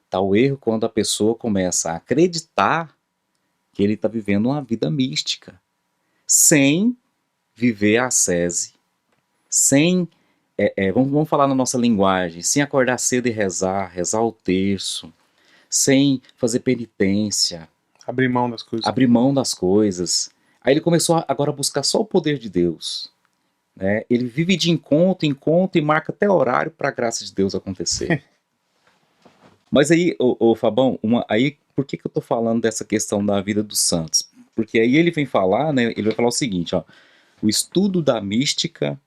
Está o erro quando a pessoa começa a acreditar que ele está vivendo uma vida mística, sem viver a ascese, sem, vamos falar na nossa linguagem, sem acordar cedo e rezar o terço, sem fazer penitência, Abrir mão das coisas. abrir mão das coisas. Aí ele começou agora a buscar só o poder de Deus. Né? Ele vive de encontro em encontro e marca até horário para a graça de Deus acontecer. Mas aí, Fabão, aí por que eu estou falando dessa questão da vida dos santos? Porque aí ele vem falar, né, ele vai falar o seguinte, ó, o estudo da mística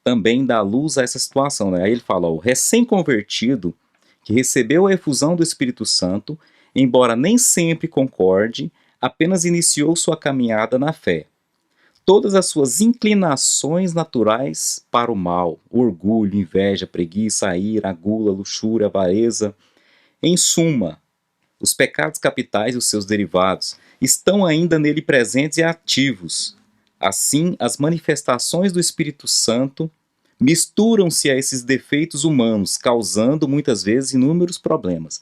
também dá luz a essa situação. Né? Aí ele fala, ó, o recém-convertido que recebeu a efusão do Espírito Santo, embora nem sempre concorde, apenas iniciou sua caminhada na fé. Todas as suas inclinações naturais para o mal, orgulho, inveja, preguiça, a ira, a gula, a luxúria, a avareza, em suma, os pecados capitais e os seus derivados estão ainda nele presentes e ativos. Assim, as manifestações do Espírito Santo misturam-se a esses defeitos humanos, causando muitas vezes inúmeros problemas.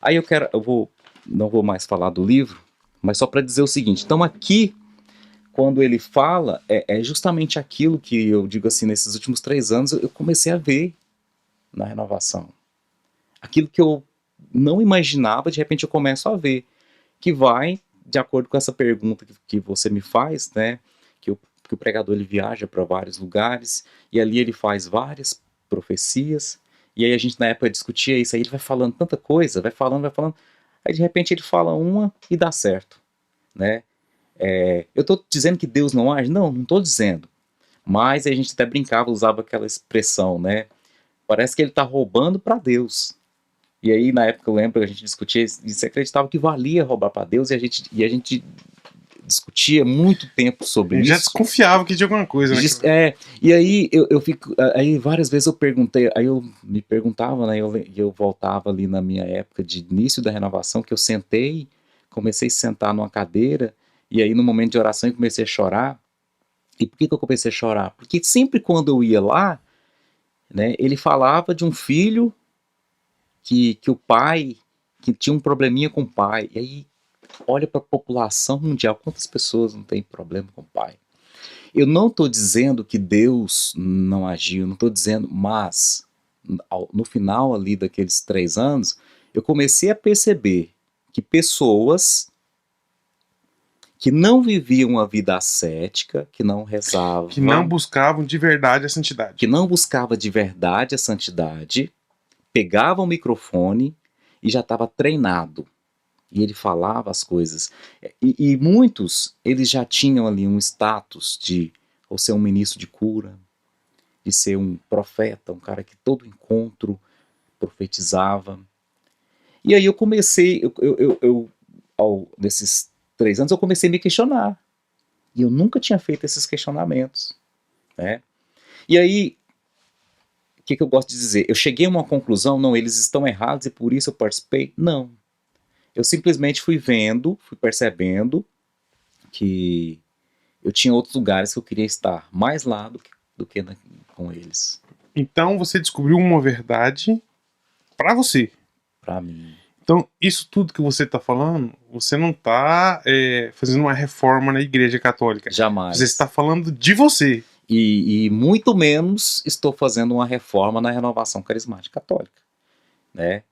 Aí não vou mais falar do livro, mas só para dizer o seguinte, então aqui quando ele fala, é justamente aquilo que eu digo assim, nesses últimos 3 anos eu comecei a ver na renovação. Aquilo que eu não imaginava, de repente eu começo a ver, que vai de acordo com essa pergunta que você me faz, né, que o pregador ele viaja para vários lugares, e ali ele faz várias profecias, e aí a gente na época discutia isso, aí ele vai falando tanta coisa, vai falando, aí de repente ele fala uma e dá certo, né. Eu estou dizendo que Deus não age? Não, não estou dizendo. Mas a gente até brincava, usava aquela expressão, né? Parece que ele está roubando para Deus. E aí, na época, eu lembro que a gente discutia e você acreditava que valia roubar para Deus, e a gente discutia muito tempo sobre isso. Já desconfiava que tinha alguma coisa, né? E aí eu fico. Aí várias vezes eu perguntei, aí eu me perguntava, né? Eu voltava ali na minha época de início da renovação, que eu sentei, comecei a sentar numa cadeira. E aí, no momento de oração, eu comecei a chorar. E por que eu comecei a chorar? Porque sempre quando eu ia lá, né, ele falava de um filho que o pai, que tinha um probleminha com o pai. E aí, olha para a população mundial, quantas pessoas não têm problema com o pai? Eu não estou dizendo que Deus não agiu, não estou dizendo, mas no final ali daqueles 3 anos, eu comecei a perceber que pessoas que não viviam uma vida ascética, que não rezavam, que não buscavam de verdade a santidade, que não buscava de verdade a santidade, pegava o microfone e já estava treinado. E ele falava as coisas. E muitos, eles já tinham ali um status de ou ser um ministro de cura, de ser um profeta, um cara que todo encontro profetizava. E aí eu comecei, nesses 3 anos, eu comecei a me questionar. E eu nunca tinha feito esses questionamentos. Né? E aí, o que eu gosto de dizer? Eu cheguei a uma conclusão, não, eles estão errados e por isso eu participei? Não. Eu simplesmente fui vendo, fui percebendo que eu tinha outros lugares que eu queria estar mais lá do que com eles. Então você descobriu uma verdade para você. Para mim. Então, isso tudo que você está falando, você não está fazendo uma reforma na Igreja Católica. Jamais. Você está falando de você. E muito menos estou fazendo uma reforma na renovação carismática católica. Né?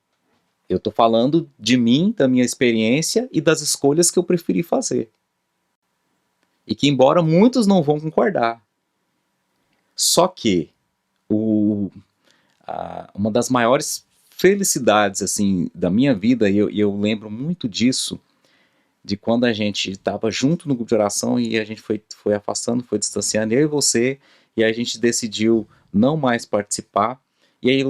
Eu estou falando de mim, da minha experiência e das escolhas que eu preferi fazer. E que, embora muitos não vão concordar, só que uma das maiores felicidades assim da minha vida, e eu lembro muito disso, de quando a gente estava junto no grupo de oração e a gente foi afastando, foi distanciando, eu e você, e a gente decidiu não mais participar. E aí,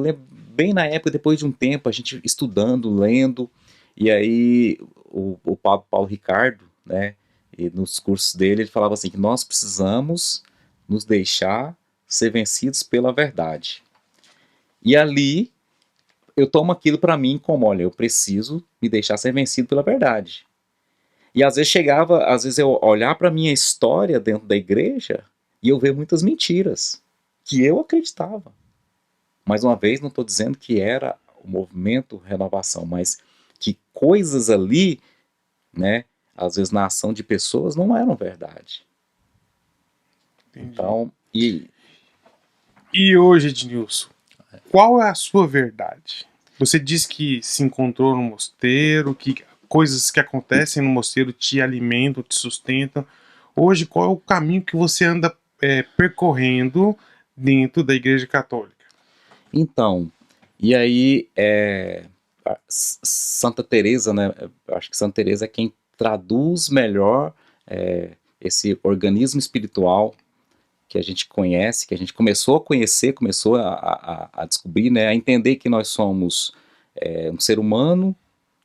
bem na época, depois de um tempo, a gente estudando, lendo, e aí o Paulo Ricardo, né, e nos cursos dele, ele falava assim, que nós precisamos nos deixar ser vencidos pela verdade. E ali, eu tomo aquilo para mim como, olha, eu preciso me deixar ser vencido pela verdade. E às vezes chegava, às vezes eu olhar para minha história dentro da igreja e eu ver muitas mentiras que eu acreditava. Mais uma vez, não estou dizendo que era o movimento renovação, mas que coisas ali, né, às vezes na ação de pessoas não eram verdade. Entendi. Então, E hoje, Ednilson, qual é a sua verdade? Você disse que se encontrou no mosteiro, que coisas que acontecem no mosteiro te alimentam, te sustentam. Hoje, qual é o caminho que você anda percorrendo dentro da Igreja Católica? então, e aí Santa Teresa, né? Eu acho que Santa Teresa é quem traduz melhor esse organismo espiritual que a gente conhece, que a gente começou a conhecer, começou a descobrir, né? A entender que nós somos um ser humano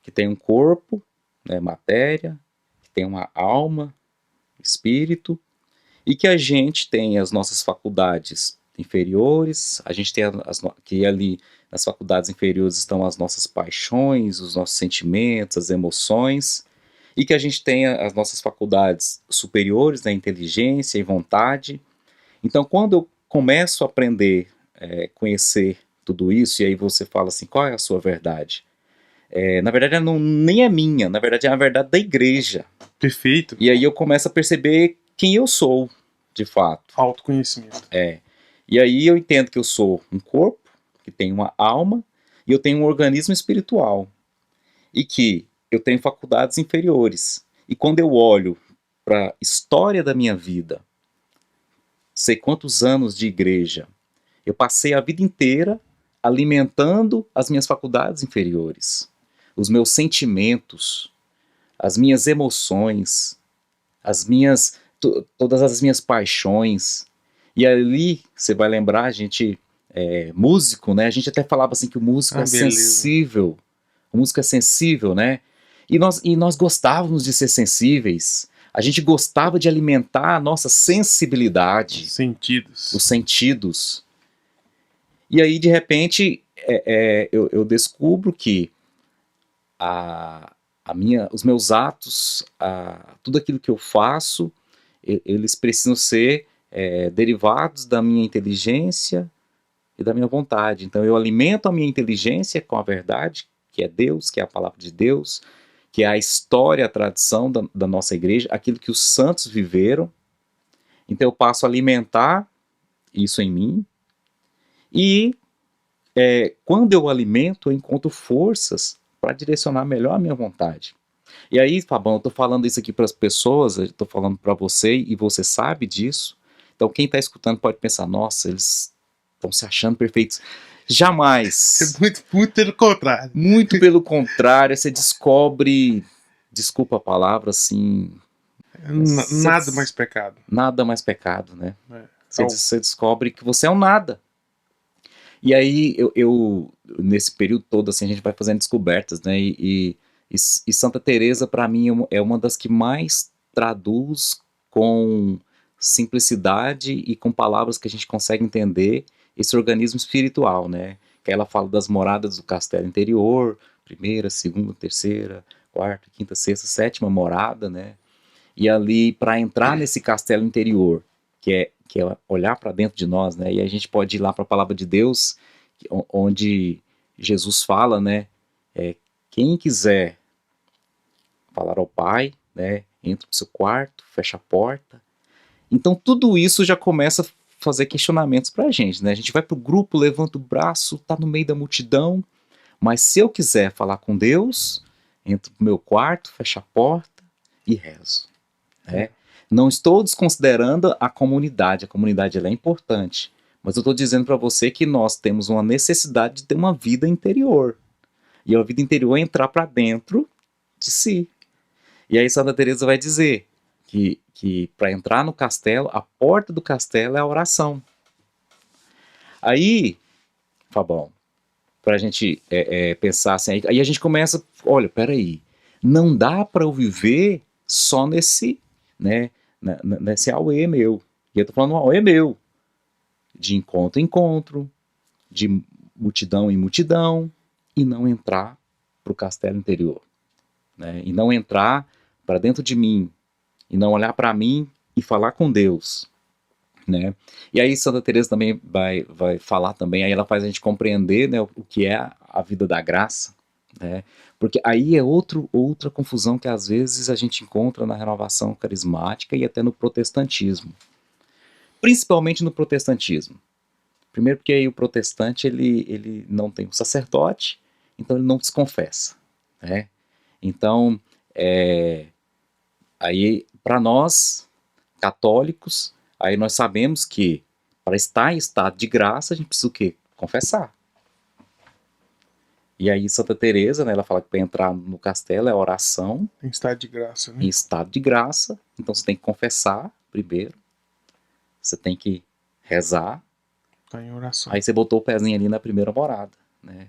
que tem um corpo, né, matéria, que tem uma alma, espírito, e que a gente tem as nossas faculdades inferiores, a gente tem que ali nas faculdades inferiores estão as nossas paixões, os nossos sentimentos, as emoções, e que a gente tem as nossas faculdades superiores, né, inteligência e vontade. Então, quando eu começo a aprender, conhecer tudo isso, e aí você fala assim, qual é a sua verdade? Na verdade, não, nem é minha, na verdade é a verdade da igreja. Perfeito. E aí eu começo a perceber quem eu sou, de fato. Autoconhecimento. E aí eu entendo que eu sou um corpo, que tem uma alma, e eu tenho um organismo espiritual. E que eu tenho faculdades inferiores. E quando eu olho para a história da minha vida, sei quantos anos de igreja, eu passei a vida inteira alimentando as minhas faculdades inferiores, os meus sentimentos, as minhas emoções, todas as minhas paixões. E ali, você vai lembrar, a gente músico, né? A gente até falava assim que o músico é sensível. O músico é sensível, né? E nós gostávamos de ser sensíveis. A gente gostava de alimentar a nossa sensibilidade. Os sentidos. E aí, de repente, eu descubro que os meus atos, tudo aquilo que eu faço, eles precisam ser derivados da minha inteligência e da minha vontade. Então eu alimento a minha inteligência com a verdade, que é Deus, que é a palavra de Deus, que é a história, a tradição da nossa igreja, aquilo que os santos viveram. Então eu passo a alimentar isso em mim. E quando eu alimento, eu encontro forças para direcionar melhor a minha vontade. E aí, Fabão, eu estou falando isso aqui para as pessoas, eu estou falando para você e você sabe disso. Então quem está escutando pode pensar, nossa, eles estão se achando perfeitos. Jamais. Muito pelo contrário. Muito pelo contrário, você descobre, desculpa a palavra, assim... Nada mais pecado. Nada mais pecado, né? Você descobre que você é um nada. E aí, nesse período todo, assim, a gente vai fazendo descobertas, né? E Santa Teresa, para mim, é uma das que mais traduz com simplicidade e com palavras que a gente consegue entender esse organismo espiritual, né? Que ela fala das moradas do castelo interior, primeira, segunda, terceira, quarta, quinta, sexta, sétima morada, né? E ali, para entrar nesse castelo interior, que é olhar para dentro de nós, né? E a gente pode ir lá para a palavra de Deus, onde Jesus fala, né? Quem quiser falar ao Pai, né? Entra no seu quarto, fecha a porta. Então tudo isso já começa a fazer questionamentos para a gente, né? A gente vai para o grupo, levanta o braço, tá no meio da multidão, mas se eu quiser falar com Deus, entro no meu quarto, fecho a porta e rezo, né? Não estou desconsiderando a comunidade ela é importante, mas eu estou dizendo para você que nós temos uma necessidade de ter uma vida interior, e a vida interior é entrar para dentro de si. E aí Santa Teresa vai dizer que para entrar no castelo, a porta do castelo é a oração. Aí, Fabão, para a gente pensar assim, aí a gente começa, olha, peraí, não dá para eu viver só nesse, né, nesse auê meu. E eu tô falando um auê meu, de encontro em encontro, de multidão em multidão, e não entrar para o castelo interior, né, e não entrar para dentro de mim e não olhar para mim e falar com Deus, né? E aí Santa Teresa também vai falar também, aí ela faz a gente compreender, né, o que é a vida da graça, né? Porque aí é outra confusão que às vezes a gente encontra na renovação carismática e até no protestantismo, principalmente no protestantismo. Primeiro porque aí o protestante ele não tem um sacerdote, então ele não se confessa, né? Então, aí para nós católicos, aí nós sabemos que para estar em estado de graça a gente precisa o quê? Confessar. E aí Santa Teresa, né, ela fala que para entrar no castelo é oração. Em estado de graça, né? Em estado de graça. Então você tem que confessar primeiro. Você tem que rezar. Tá em oração. Aí você botou o pezinho ali na primeira morada, né?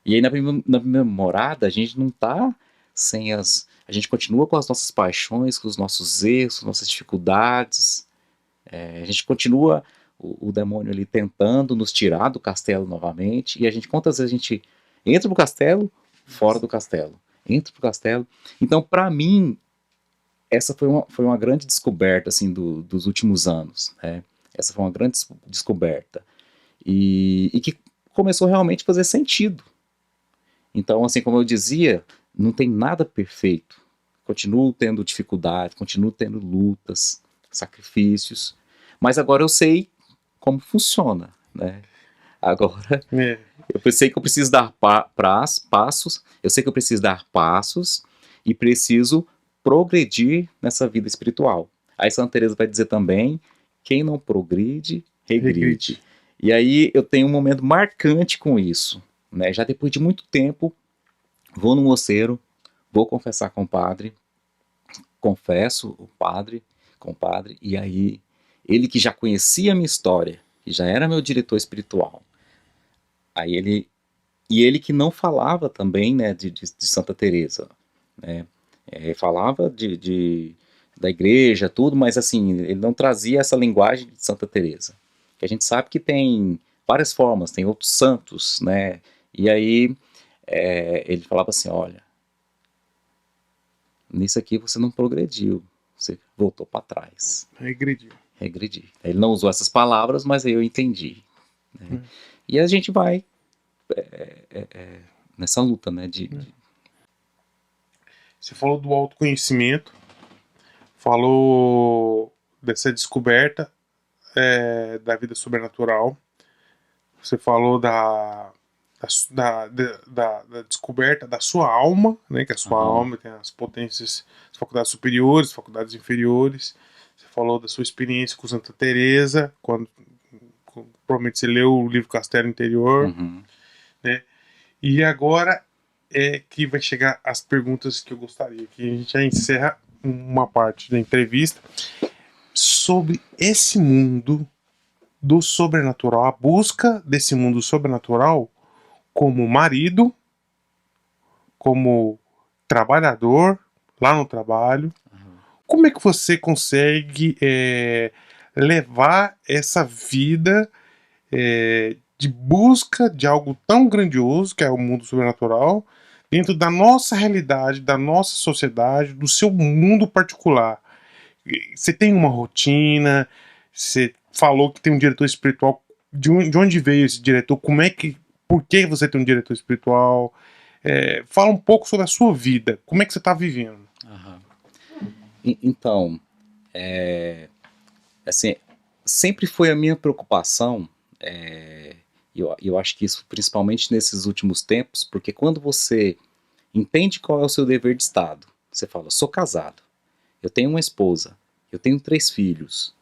E aí na primeira morada a gente não tá sem as... A gente continua com as nossas paixões, com os nossos erros, com as nossas dificuldades. A gente continua o demônio ali tentando nos tirar do castelo novamente. E a gente, quantas vezes a gente entra no castelo, fora do castelo. Entra pro castelo. Então, para mim, essa foi uma grande descoberta assim, dos últimos anos. Né? Essa foi uma grande descoberta. E que começou realmente a fazer sentido. Então, assim como eu dizia, não tem nada perfeito. Continuo tendo dificuldade, continuo tendo lutas, sacrifícios. Mas agora eu sei como funciona, né? Agora eu sei que eu preciso dar passos, eu sei que eu preciso dar passos e preciso progredir nessa vida espiritual. Aí Santa Teresa vai dizer também, quem não progride, regride. E aí eu tenho um momento marcante com isso, né? Já depois de muito tempo, vou no mosteiro, vou confessar com o padre, confesso com o padre, e aí ele que já conhecia a minha história, que já era meu diretor espiritual, aí ele que não falava também, né, de Santa Teresa, né, falava da igreja, tudo, mas assim, ele não trazia essa linguagem de Santa Teresa, que a gente sabe que tem várias formas, tem outros santos, né, e aí ele falava assim, olha, nisso aqui você não progrediu, você voltou para trás. Regrediu. Ele não usou essas palavras, mas aí eu entendi. Né? E a gente vai nessa luta, né? Você falou do autoconhecimento, falou dessa descoberta da vida sobrenatural, você falou da descoberta da sua alma, né? Que a sua alma tem as potências, as faculdades superiores, as faculdades inferiores. Você falou da sua experiência com Santa Teresa, quando provavelmente você leu o livro Castelo Interior, né? E agora é que vai chegar as perguntas que eu gostaria, que a gente já encerra uma parte da entrevista sobre esse mundo do sobrenatural, a busca desse mundo sobrenatural como marido, como trabalhador lá no trabalho. Como é que você consegue levar essa vida de busca de algo tão grandioso, que é o mundo sobrenatural, dentro da nossa realidade, da nossa sociedade, do seu mundo particular? Você tem uma rotina, você falou que tem um diretor espiritual, de onde veio esse diretor, por que você tem um diretor espiritual? Fala um pouco sobre a sua vida, como é que você está vivendo? Então, assim, sempre foi a minha preocupação, eu acho que isso principalmente nesses últimos tempos, porque quando você entende qual é o seu dever de Estado, você fala, sou casado, eu tenho uma esposa, eu tenho 3 filhos,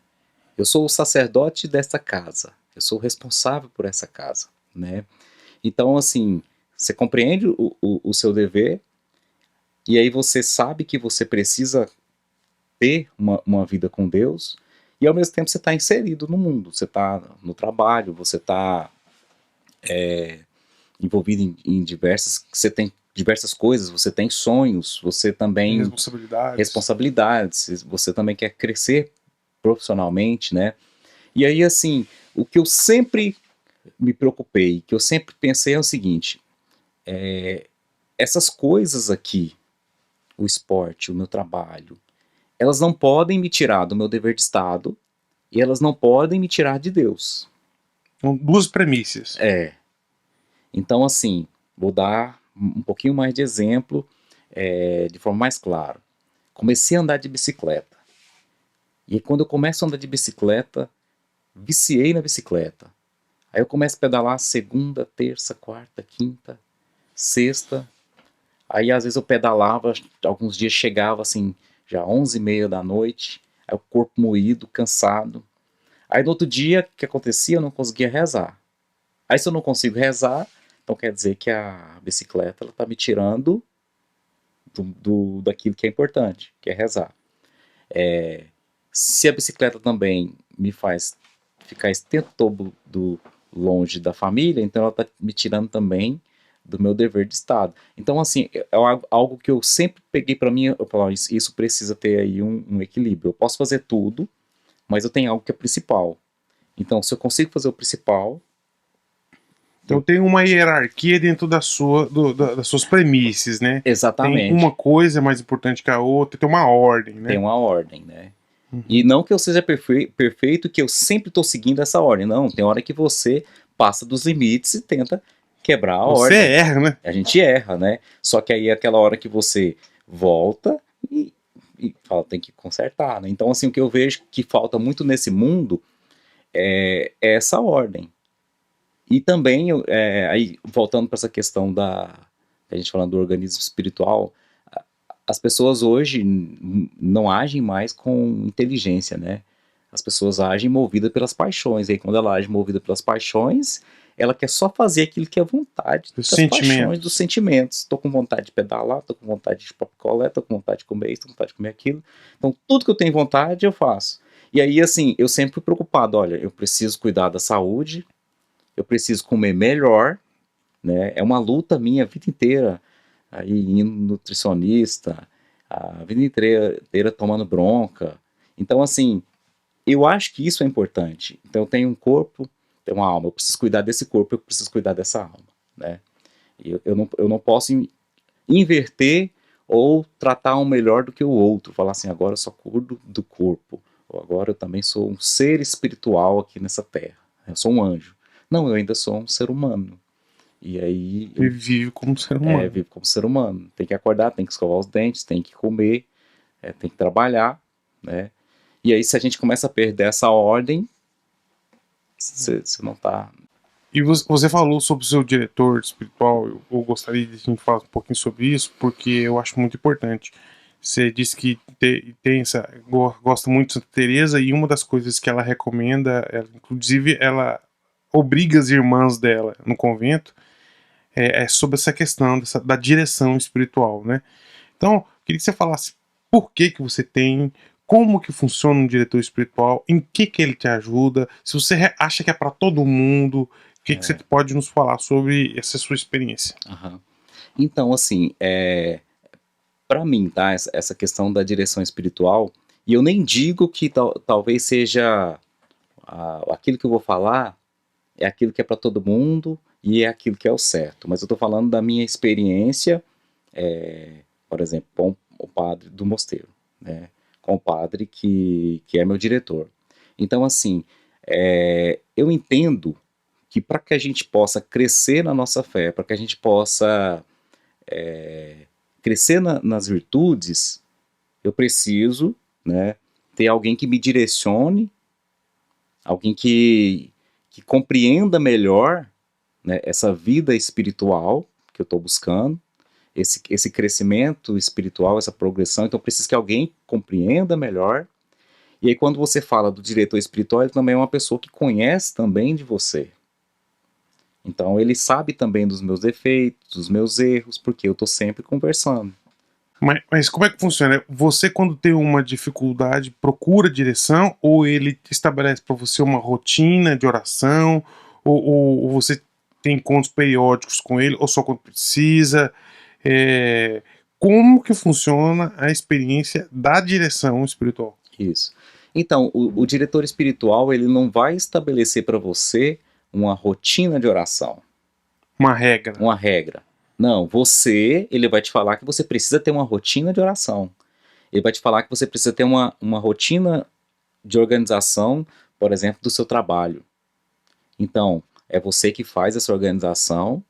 eu sou o sacerdote desta casa, eu sou o responsável por essa casa, né? Então, assim, você compreende o seu dever, e aí você sabe que você precisa ter uma vida com Deus, e ao mesmo tempo você está inserido no mundo, você está no trabalho, você está envolvido em você tem diversas coisas, você tem sonhos, você também... responsabilidades, você também quer crescer profissionalmente, né? E aí, assim, o que eu sempre me preocupei, que eu sempre pensei é o seguinte, essas coisas aqui, o esporte, o meu trabalho, elas não podem me tirar do meu dever de Estado e elas não podem me tirar de Deus. São duas premissas. É. Então, assim, vou dar um pouquinho mais de exemplo, de forma mais clara. Comecei a andar de bicicleta. E aí, quando eu começo a andar de bicicleta, viciei na bicicleta. Aí eu começo a pedalar segunda, terça, quarta, quinta, sexta. Aí às vezes eu pedalava, alguns dias chegava assim, já 11h30 da noite, aí o corpo moído, cansado. Aí no outro dia, o que acontecia? Eu não conseguia rezar. Aí se eu não consigo rezar, então quer dizer que a bicicleta ela tá me tirando daquilo que é importante, que é rezar. Se a bicicleta também me faz ficar esse tempo todo longe da família, então ela está me tirando também do meu dever de Estado. Então, assim, é algo que eu sempre peguei para mim, eu falo, isso precisa ter aí um equilíbrio. Eu posso fazer tudo, mas eu tenho algo que é principal. Então, se eu consigo fazer o principal... Então tem uma hierarquia dentro das suas premissas, né? Tem Exatamente. uma coisa mais importante que a outra, tem uma ordem, né? Tem uma ordem, né? E não que eu seja perfeito, que eu sempre estou seguindo essa ordem. Não, tem hora que você passa dos limites e tenta quebrar a Você ordem. erra, né? A gente erra, né? Só que aí é aquela hora que você volta e fala, tem que consertar, né? Então, assim, o que eu vejo que falta muito nesse mundo é essa ordem. E também, aí, voltando para essa questão a gente falando do organismo espiritual, as pessoas hoje não agem mais com inteligência, né? As pessoas agem movidas pelas paixões. E aí, quando ela age movida pelas paixões, ela quer só fazer aquilo que é vontade, Dos das paixões, dos sentimentos. sentimentos. Tô com vontade de pedalar, tô com vontade de picolé, tô com vontade de comer isso, tô com vontade de comer aquilo. Então, tudo que eu tenho vontade, eu faço. E aí, assim, eu sempre fui preocupado. Olha, eu preciso cuidar da saúde, eu preciso comer melhor, né? É uma luta minha a vida inteira. Aí, indo no nutricionista, a vida inteira tomando bronca. Então, assim, eu acho que isso é importante. Então, eu tenho um corpo, tenho uma alma. Eu preciso cuidar desse corpo, eu preciso cuidar dessa alma, né? E eu não posso inverter ou tratar um melhor do que o outro. Falar assim, agora eu só cuido do corpo. Ou agora eu também sou um ser espiritual aqui nessa terra. Eu sou um anjo. Não, eu ainda sou um ser humano. E aí Ele vive como ser humano. vive como ser humano. Tem que acordar, tem que escovar os dentes, tem que comer, tem que trabalhar, né? E aí se a gente começa a perder essa ordem, você não tá... E você falou sobre o seu diretor espiritual. Eu gostaria de a gente falar um pouquinho sobre isso, porque eu acho muito importante. Você disse que gosta muito de Santa Teresa, e uma das coisas que ela recomenda, inclusive ela obriga as irmãs dela no convento, é sobre essa questão da direção espiritual, né? Então, queria que você falasse por que você tem, como que funciona um diretor espiritual, em que ele te ajuda, se você acha que é para todo mundo, o que você pode nos falar sobre essa sua experiência? Uhum. Então, assim, para mim, tá, essa questão da direção espiritual, e eu nem digo que talvez seja aquilo que eu vou falar é aquilo que é para todo mundo e é aquilo que é o certo, mas eu estou falando da minha experiência, por exemplo, com o padre do mosteiro, né, com o padre que é meu diretor. Então, assim, eu entendo que para que a gente possa crescer na nossa fé, para que a gente possa crescer nas virtudes, eu preciso, né, ter alguém que me direcione, alguém que compreenda melhor, né, essa vida espiritual que eu estou buscando, esse crescimento espiritual, essa progressão. Então, eu preciso que alguém compreenda melhor. E aí, quando você fala do diretor espiritual, ele também é uma pessoa que conhece também de você. Então, ele sabe também dos meus defeitos, dos meus erros, porque eu estou sempre conversando. Mas como é que funciona? Você, quando tem uma dificuldade, procura direção, ou ele estabelece para você uma rotina de oração, ou você tem encontros periódicos com ele, ou só quando precisa? Como que funciona a experiência da direção espiritual? Isso. Então, o diretor espiritual, ele não vai estabelecer para você uma rotina de oração. Uma regra. Uma regra. Não, ele vai te falar que você precisa ter uma rotina de oração. Ele vai te falar que você precisa ter uma rotina de organização, por exemplo, do seu trabalho. Então, é você que faz essa organização,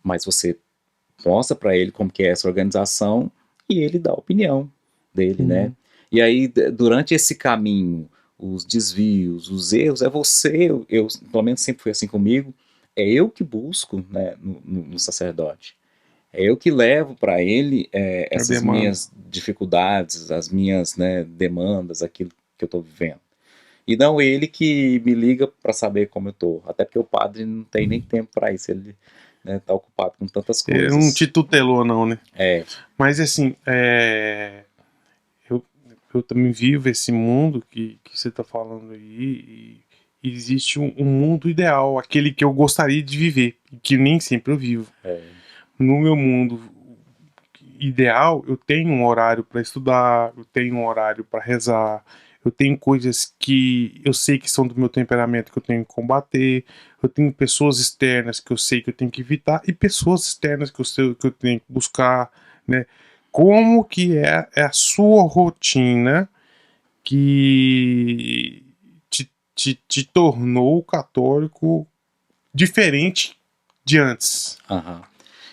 mas você mostra para ele como que é essa organização e ele dá a opinião dele, né? E aí, durante esse caminho, os desvios, os erros, é você, eu pelo menos sempre foi assim comigo, é eu que busco, né, no sacerdote. É eu que levo para ele essas minhas dificuldades, as minhas, né, demandas, aquilo que eu estou vivendo. E não ele que me liga para saber como eu estou. Até porque o padre não tem nem tempo para isso. Ele tá ocupado com tantas coisas. Ele não te tutelou, não, né? É. Mas assim, eu também vivo esse mundo que você está falando aí. E existe um mundo ideal, aquele que eu gostaria de viver, que nem sempre eu vivo. No meu mundo ideal, eu tenho um horário para estudar, eu tenho um horário para rezar, eu tenho coisas que eu sei que são do meu temperamento que eu tenho que combater, eu tenho pessoas externas que eu sei que eu tenho que evitar e pessoas externas que eu sei que eu tenho que buscar, né? Como que é a sua rotina que te tornou católico diferente de antes?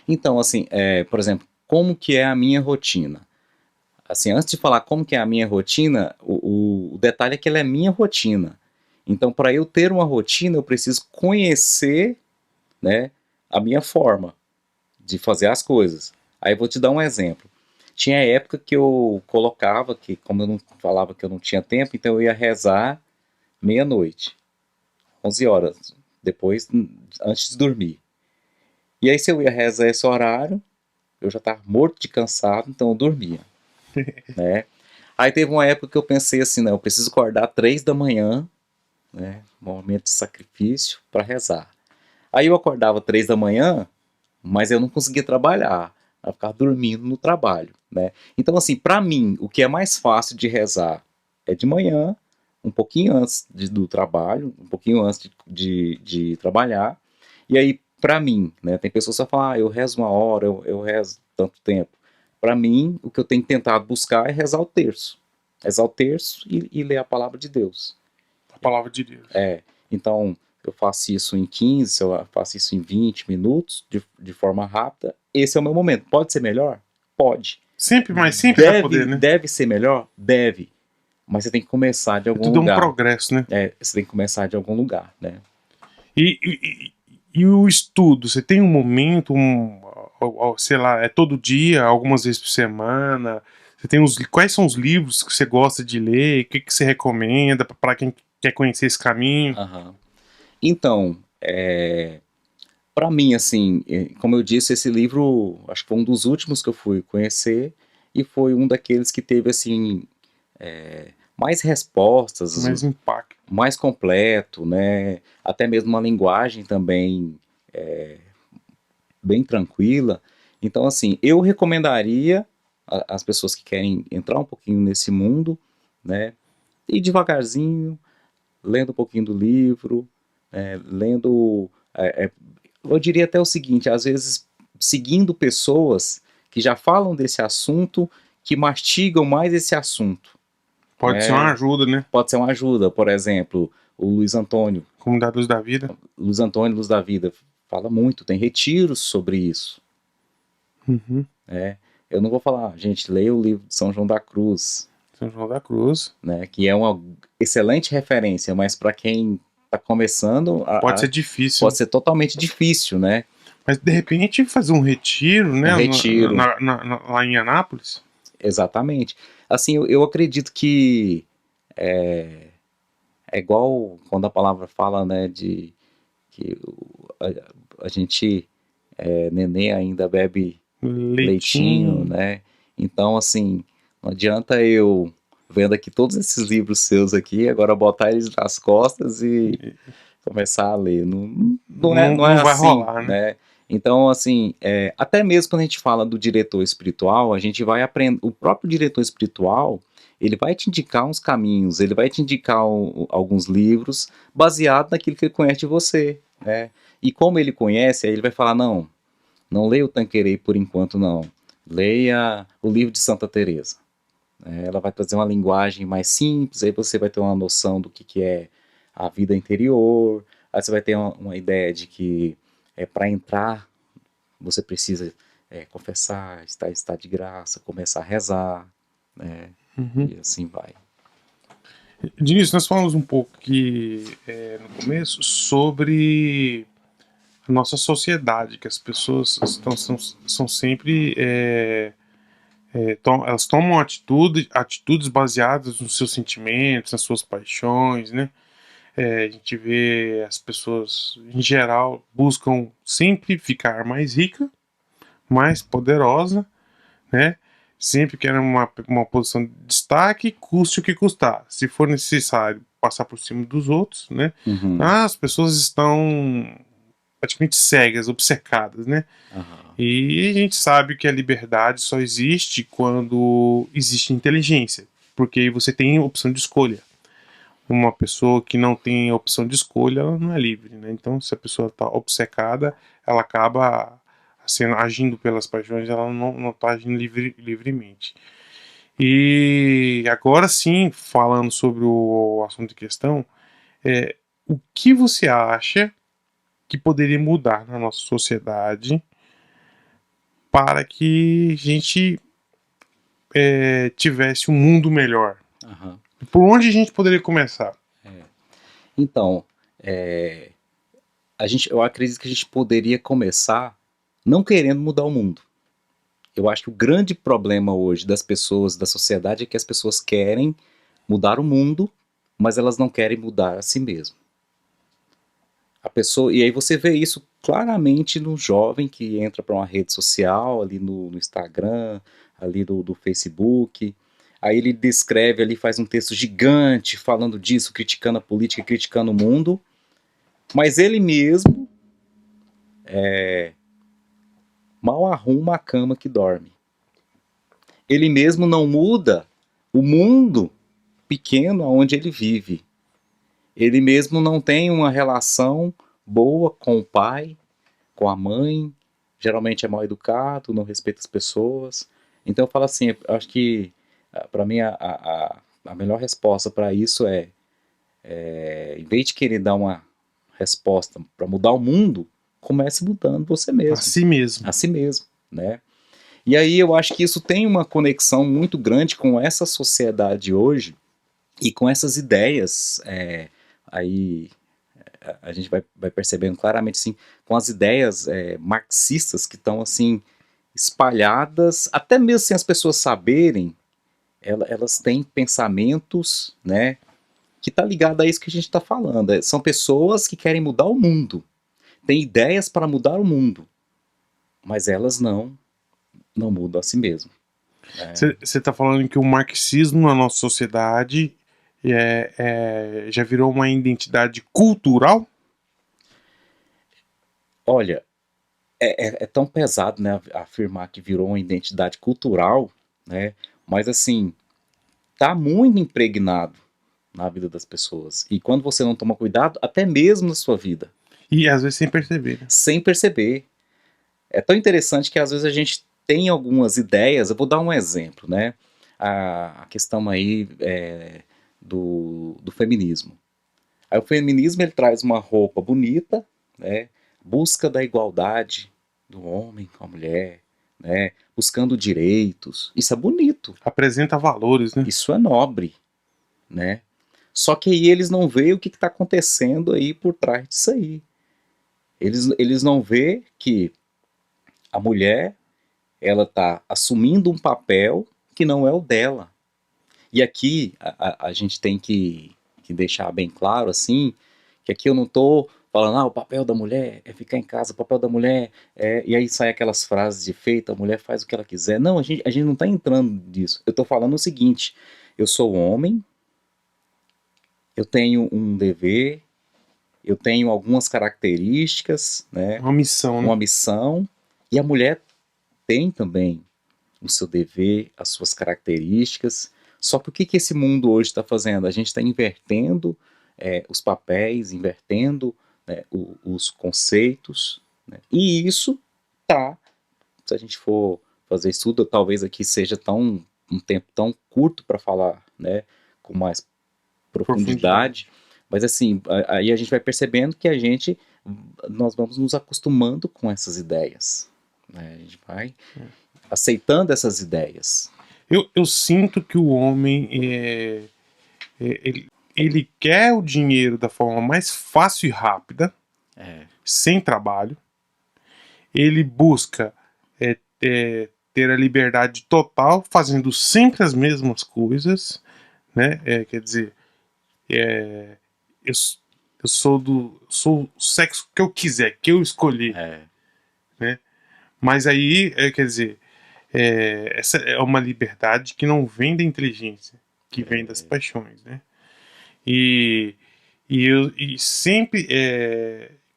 Então, assim, por exemplo, como que é a minha rotina? Assim, antes de falar como que é a minha rotina, o detalhe é que ela é minha rotina. Então, para eu ter uma rotina, eu preciso conhecer, né, a minha forma de fazer as coisas. Aí eu vou te dar um exemplo. Tinha época que eu colocava que, como eu não falava que eu não tinha tempo, então eu ia rezar meia-noite, 11 horas, depois, antes de dormir. E aí se eu ia rezar esse horário, eu já estava morto de cansado, então eu dormia. Né? Aí teve uma época que eu pensei assim, não, eu preciso acordar 3 da manhã, né, momento de sacrifício, para rezar. Aí eu acordava 3 da manhã, mas eu não conseguia trabalhar, eu ficava dormindo no trabalho, né? Então assim, para mim, o que é mais fácil de rezar é de manhã, um pouquinho antes do trabalho, um pouquinho antes de trabalhar, e aí para mim, né, tem pessoas que falam, eu rezo 1 hora, eu rezo tanto tempo. Para mim, o que eu tenho tentado buscar é rezar o terço. Rezar o terço e ler a palavra de Deus. A palavra de Deus. Então, eu faço isso em 15, eu faço isso em 20 minutos, de forma rápida. Esse é o meu momento. Pode ser melhor? Pode. Sempre, mas sempre vai poder, né? Deve ser melhor? Deve. Mas você tem que começar de algum lugar. Tudo é um progresso, né? Você tem que começar de algum lugar, né? E o estudo? Você tem um momento, sei lá, é todo dia, algumas vezes por semana? Você tem quais são os livros que você gosta de ler? O que você recomenda para quem quer conhecer esse caminho? Então, para mim, assim, como eu disse, esse livro, acho que foi um dos últimos que eu fui conhecer e foi um daqueles que teve, assim, mais respostas, mais impacto, mais completo, né? Até mesmo uma linguagem também bem tranquila. Então, assim, eu recomendaria às pessoas que querem entrar um pouquinho nesse mundo, né? Ir devagarzinho, lendo um pouquinho do livro, lendo... eu diria até o seguinte, às vezes seguindo pessoas que já falam desse assunto, que mastigam mais esse assunto. Pode ser uma ajuda, né? Pode ser uma ajuda, por exemplo, o Luiz Antônio. Comunidade Luz da Vida. Luiz Antônio, Luz da Vida, fala muito, tem retiros sobre isso. Eu não vou falar, gente, leia o livro de São João da Cruz. São João da Cruz. Né, que é uma excelente referência, mas para quem está começando... Pode ser difícil. Pode ser totalmente difícil, né? Mas, de repente, fazer um retiro, né? Um retiro. Lá em Anápolis. Exatamente. Assim, eu acredito que é igual quando a palavra fala, né, de que a gente, neném ainda bebe leitinho, né? Então, assim, não adianta eu vendo aqui todos esses livros seus aqui, agora botar eles nas costas e começar a ler. Não é vai assim, rolar, né? Então, assim, até mesmo quando a gente fala do diretor espiritual, a gente vai aprender, o próprio diretor espiritual, ele vai te indicar uns caminhos, ele vai te indicar alguns livros baseado naquilo que ele conhece de você, né? E como ele conhece, aí ele vai falar, não Não leia o Tanqueray por enquanto, não. Leia o livro de Santa Teresa. Ela vai trazer uma linguagem mais simples, aí você vai ter uma noção do que é a vida interior, aí você vai ter uma ideia de que para entrar você precisa confessar, estar de graça, começar a rezar, né? Uhum. E assim vai. Diniz, nós falamos um pouco aqui no começo sobre a nossa sociedade, que as pessoas são sempre. Elas tomam atitudes baseadas nos seus sentimentos, nas suas paixões, né? A gente vê as pessoas, em geral, buscam sempre ficar mais rica, mais poderosa, né? Sempre querem uma posição de destaque, custe o que custar. Se for necessário passar por cima dos outros, né? Uhum. As pessoas estão praticamente cegas, obcecadas, né? Uhum. E a gente sabe que a liberdade só existe quando existe inteligência, porque aí você tem opção de escolha. Uma pessoa que não tem opção de escolha, ela não é livre, né? Então, se a pessoa está obcecada, ela acaba agindo pelas paixões, ela não está agindo livremente. E agora sim, falando sobre o assunto em questão, o que você acha que poderia mudar na nossa sociedade para que a gente tivesse um mundo melhor? Uhum. Por onde a gente poderia começar? Então, eu acredito que a gente poderia começar não querendo mudar o mundo. Eu acho que o grande problema hoje das pessoas, da sociedade, é que as pessoas querem mudar o mundo, mas elas não querem mudar a si mesmas. A pessoa, e aí você vê isso claramente no jovem que entra para uma rede social, ali no Instagram, ali do Facebook. Aí ele descreve ali, faz um texto gigante falando disso, criticando a política, criticando o mundo. Mas ele mesmo mal arruma a cama que dorme. Ele mesmo não muda o mundo pequeno onde ele vive. Ele mesmo não tem uma relação boa com o pai, com a mãe, geralmente é mal educado, não respeita as pessoas. Então eu falo assim, eu acho que para mim a melhor resposta para isso em vez de querer dar uma resposta para mudar o mundo, comece mudando você mesmo. A si mesmo. A si mesmo, né? E aí eu acho que isso tem uma conexão muito grande com essa sociedade hoje e com essas ideias aí a gente vai percebendo claramente assim, com as ideias marxistas que estão assim espalhadas, até mesmo sem as pessoas saberem, elas têm pensamentos, né, que tá ligado a isso que a gente está falando. São pessoas que querem mudar o mundo, têm ideias para mudar o mundo, mas elas não mudam a si mesmas. Você está falando que o marxismo na nossa sociedade já virou uma identidade cultural? Olha, é tão pesado, né, afirmar que virou uma identidade cultural, né, mas assim, tá muito impregnado na vida das pessoas. E quando você não toma cuidado, até mesmo na sua vida. E às vezes sem perceber. Né? Sem perceber. É tão interessante que às vezes a gente tem algumas ideias, eu vou dar um exemplo, né, a questão aí do feminismo. Aí o feminismo ele traz uma roupa bonita, né, busca da igualdade do homem com a mulher, né, buscando direitos. Isso é bonito. Apresenta valores, né? Isso é nobre, né? Só que aí eles não veem o que está acontecendo aí por trás disso aí. Eles não veem que a mulher ela está assumindo um papel que não é o dela. E aqui a gente tem que deixar bem claro assim, que aqui eu não estou falando, o papel da mulher é ficar em casa, o papel da mulher e aí sai aquelas frases de efeito, a mulher faz o que ela quiser. Não, a gente não está entrando nisso. Eu estou falando o seguinte, eu sou homem, eu tenho um dever, eu tenho algumas características, né? Uma missão, né? Uma missão, e a mulher tem também o seu dever, as suas características. Só que o que esse mundo hoje está fazendo? A gente está invertendo os papéis, invertendo, né, os conceitos, né? E isso está se a gente for fazer estudo, talvez aqui seja um tempo tão curto para falar, né, com mais profundidade, mas assim, aí a gente vai percebendo que nós vamos nos acostumando com essas ideias, né? A gente vai aceitando essas ideias. Eu sinto que o homem ele quer o dinheiro da forma mais fácil e rápida, sem trabalho. Ele busca ter a liberdade total, fazendo sempre as mesmas coisas, né? Quer dizer, eu sou o sexo que eu quiser, que eu escolher, né? Mas aí, quer dizer, essa é uma liberdade que não vem da inteligência, que vem das paixões, né? E sempre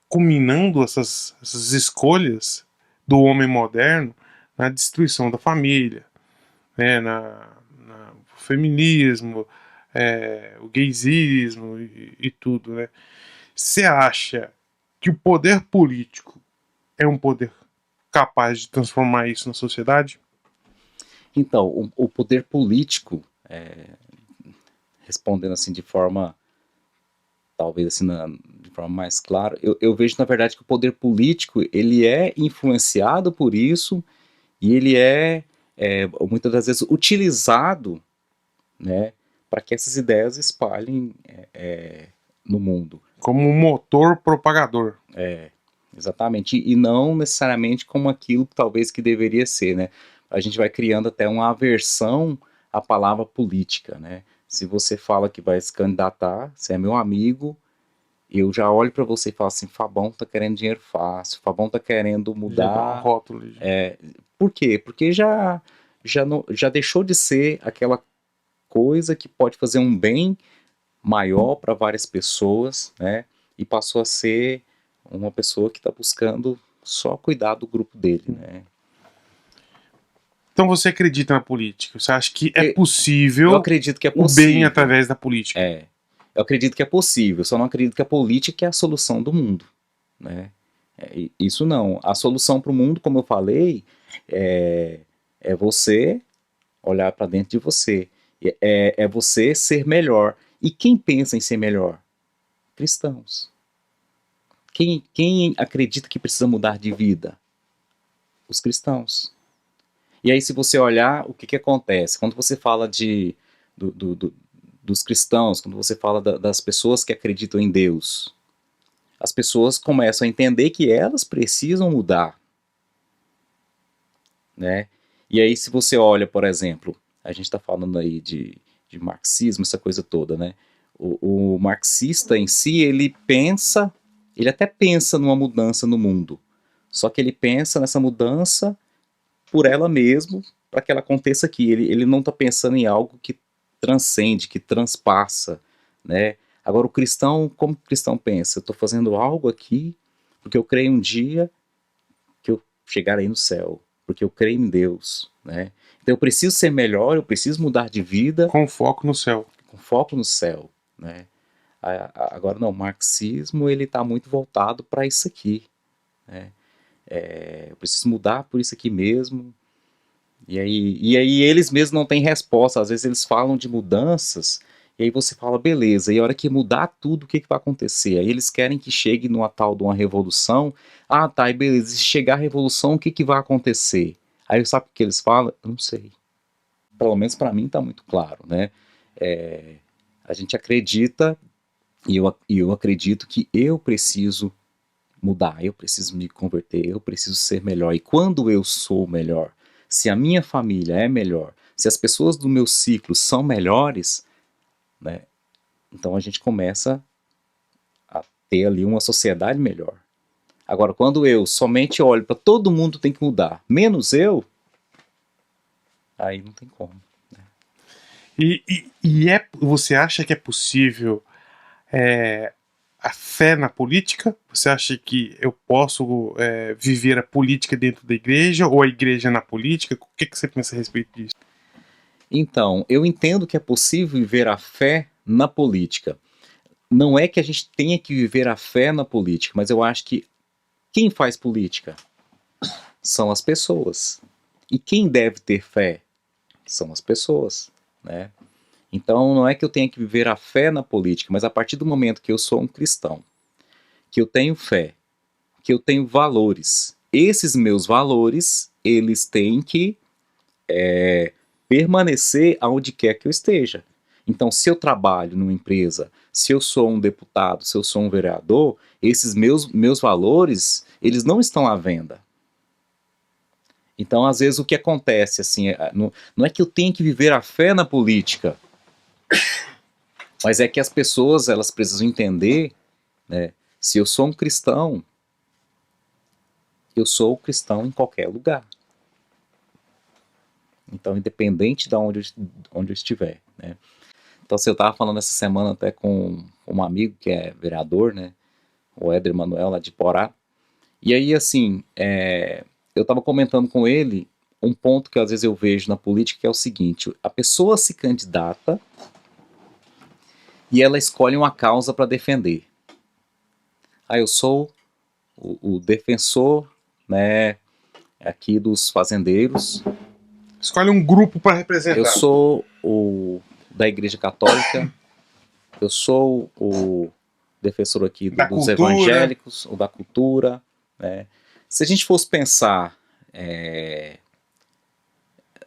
culminando essas escolhas do homem moderno na destruição da família, né? O feminismo, o gaysismo e tudo, né? Você acha que o poder político é um poder capaz de transformar isso na sociedade? Então, o poder político, respondendo assim de forma, talvez assim, de forma mais clara, eu vejo na verdade que o poder político, ele é influenciado por isso e ele muitas das vezes utilizado, né, para que essas ideias espalhem no mundo. Como um motor propagador. Exatamente, e não necessariamente como aquilo talvez que deveria ser, né? A gente vai criando até uma aversão à palavra política, né? Se você fala que vai se candidatar, você é meu amigo, eu já olho para você e falo assim, Fabão tá querendo dinheiro fácil, Fabão tá querendo mudar. Já dá um rótulo. Por quê? Porque já deixou de ser aquela coisa que pode fazer um bem maior para várias pessoas, né? E passou a ser uma pessoa que está buscando só cuidar do grupo dele, né? Então você acredita na política? Você acha que é possível, eu acredito que é possível o bem através da política? Eu acredito que é possível, só não acredito que a política é a solução do mundo, né? Isso não. A solução para o mundo, como eu falei, é você olhar para dentro de você. É você ser melhor. E quem pensa em ser melhor? Cristãos. Quem acredita que precisa mudar de vida? Os cristãos. E aí, se você olhar, o que acontece? Quando você fala dos cristãos, quando você fala das pessoas que acreditam em Deus, as pessoas começam a entender que elas precisam mudar, né? E aí, se você olha, por exemplo, a gente está falando aí de marxismo, essa coisa toda, né? O marxista em si, ele até pensa numa mudança no mundo, só que ele pensa nessa mudança por ela mesmo, para que ela aconteça aqui. Ele não está pensando em algo que transcende, que transpassa, né? Agora, o cristão, como o cristão pensa? Eu estou fazendo algo aqui porque eu creio um dia que eu chegarei no céu, porque eu creio em Deus, né? Então eu preciso ser melhor, eu preciso mudar de vida. Com foco no céu. Com foco no céu, né? Agora, não, o marxismo, ele está muito voltado para isso aqui, né? Eu preciso mudar por isso aqui mesmo. E aí eles mesmos não têm resposta. Às vezes eles falam de mudanças, e aí você fala, beleza, e a hora que mudar tudo, o que vai acontecer? Aí eles querem que chegue numa tal de uma revolução. Ah, tá, e beleza, se chegar a revolução, o que vai acontecer? Aí sabe o que eles falam? Eu não sei. Pelo menos para mim está muito claro, né? A gente acredita, e eu acredito que eu preciso mudar, eu preciso me converter, eu preciso ser melhor. E quando eu sou melhor, se a minha família é melhor, se as pessoas do meu ciclo são melhores, né, então a gente começa a ter ali uma sociedade melhor. Agora, quando eu somente olho para todo mundo tem que mudar, menos eu, aí não tem como. Né? Você acha que é possível a fé na política? Você acha que eu posso viver a política dentro da igreja ou a igreja na política? O que você pensa a respeito disso? Então, eu entendo que é possível viver a fé na política. Não é que a gente tenha que viver a fé na política, mas eu acho que quem faz política? são as pessoas. E quem deve ter fé são as pessoas, né? Então não é que eu tenha que viver a fé na política, mas a partir do momento que eu sou um cristão, que eu tenho fé, que eu tenho valores, esses meus valores, eles têm que permanecer aonde quer que eu esteja. Então, se eu trabalho numa empresa, se eu sou um deputado, se eu sou um vereador, esses meus valores, eles não estão à venda. Então, às vezes, o que acontece, assim, não é que eu tenho que viver a fé na política, mas é que as pessoas, elas precisam entender, né, se eu sou um cristão, eu sou cristão em qualquer lugar. Então, independente de onde eu estiver, né. Então, assim, eu estava falando essa semana até com um amigo que é vereador, né, o Éder Manuel, lá de Porá, e aí, assim, eu estava comentando com ele um ponto que às vezes eu vejo na política, que é o seguinte: a pessoa se candidata e ela escolhe uma causa para defender. Eu sou o defensor, né, aqui dos fazendeiros. Escolhe um grupo para representar. Eu sou o da Igreja Católica. Eu sou o defensor aqui dos evangélicos, ou da cultura, né? Se a gente fosse pensar,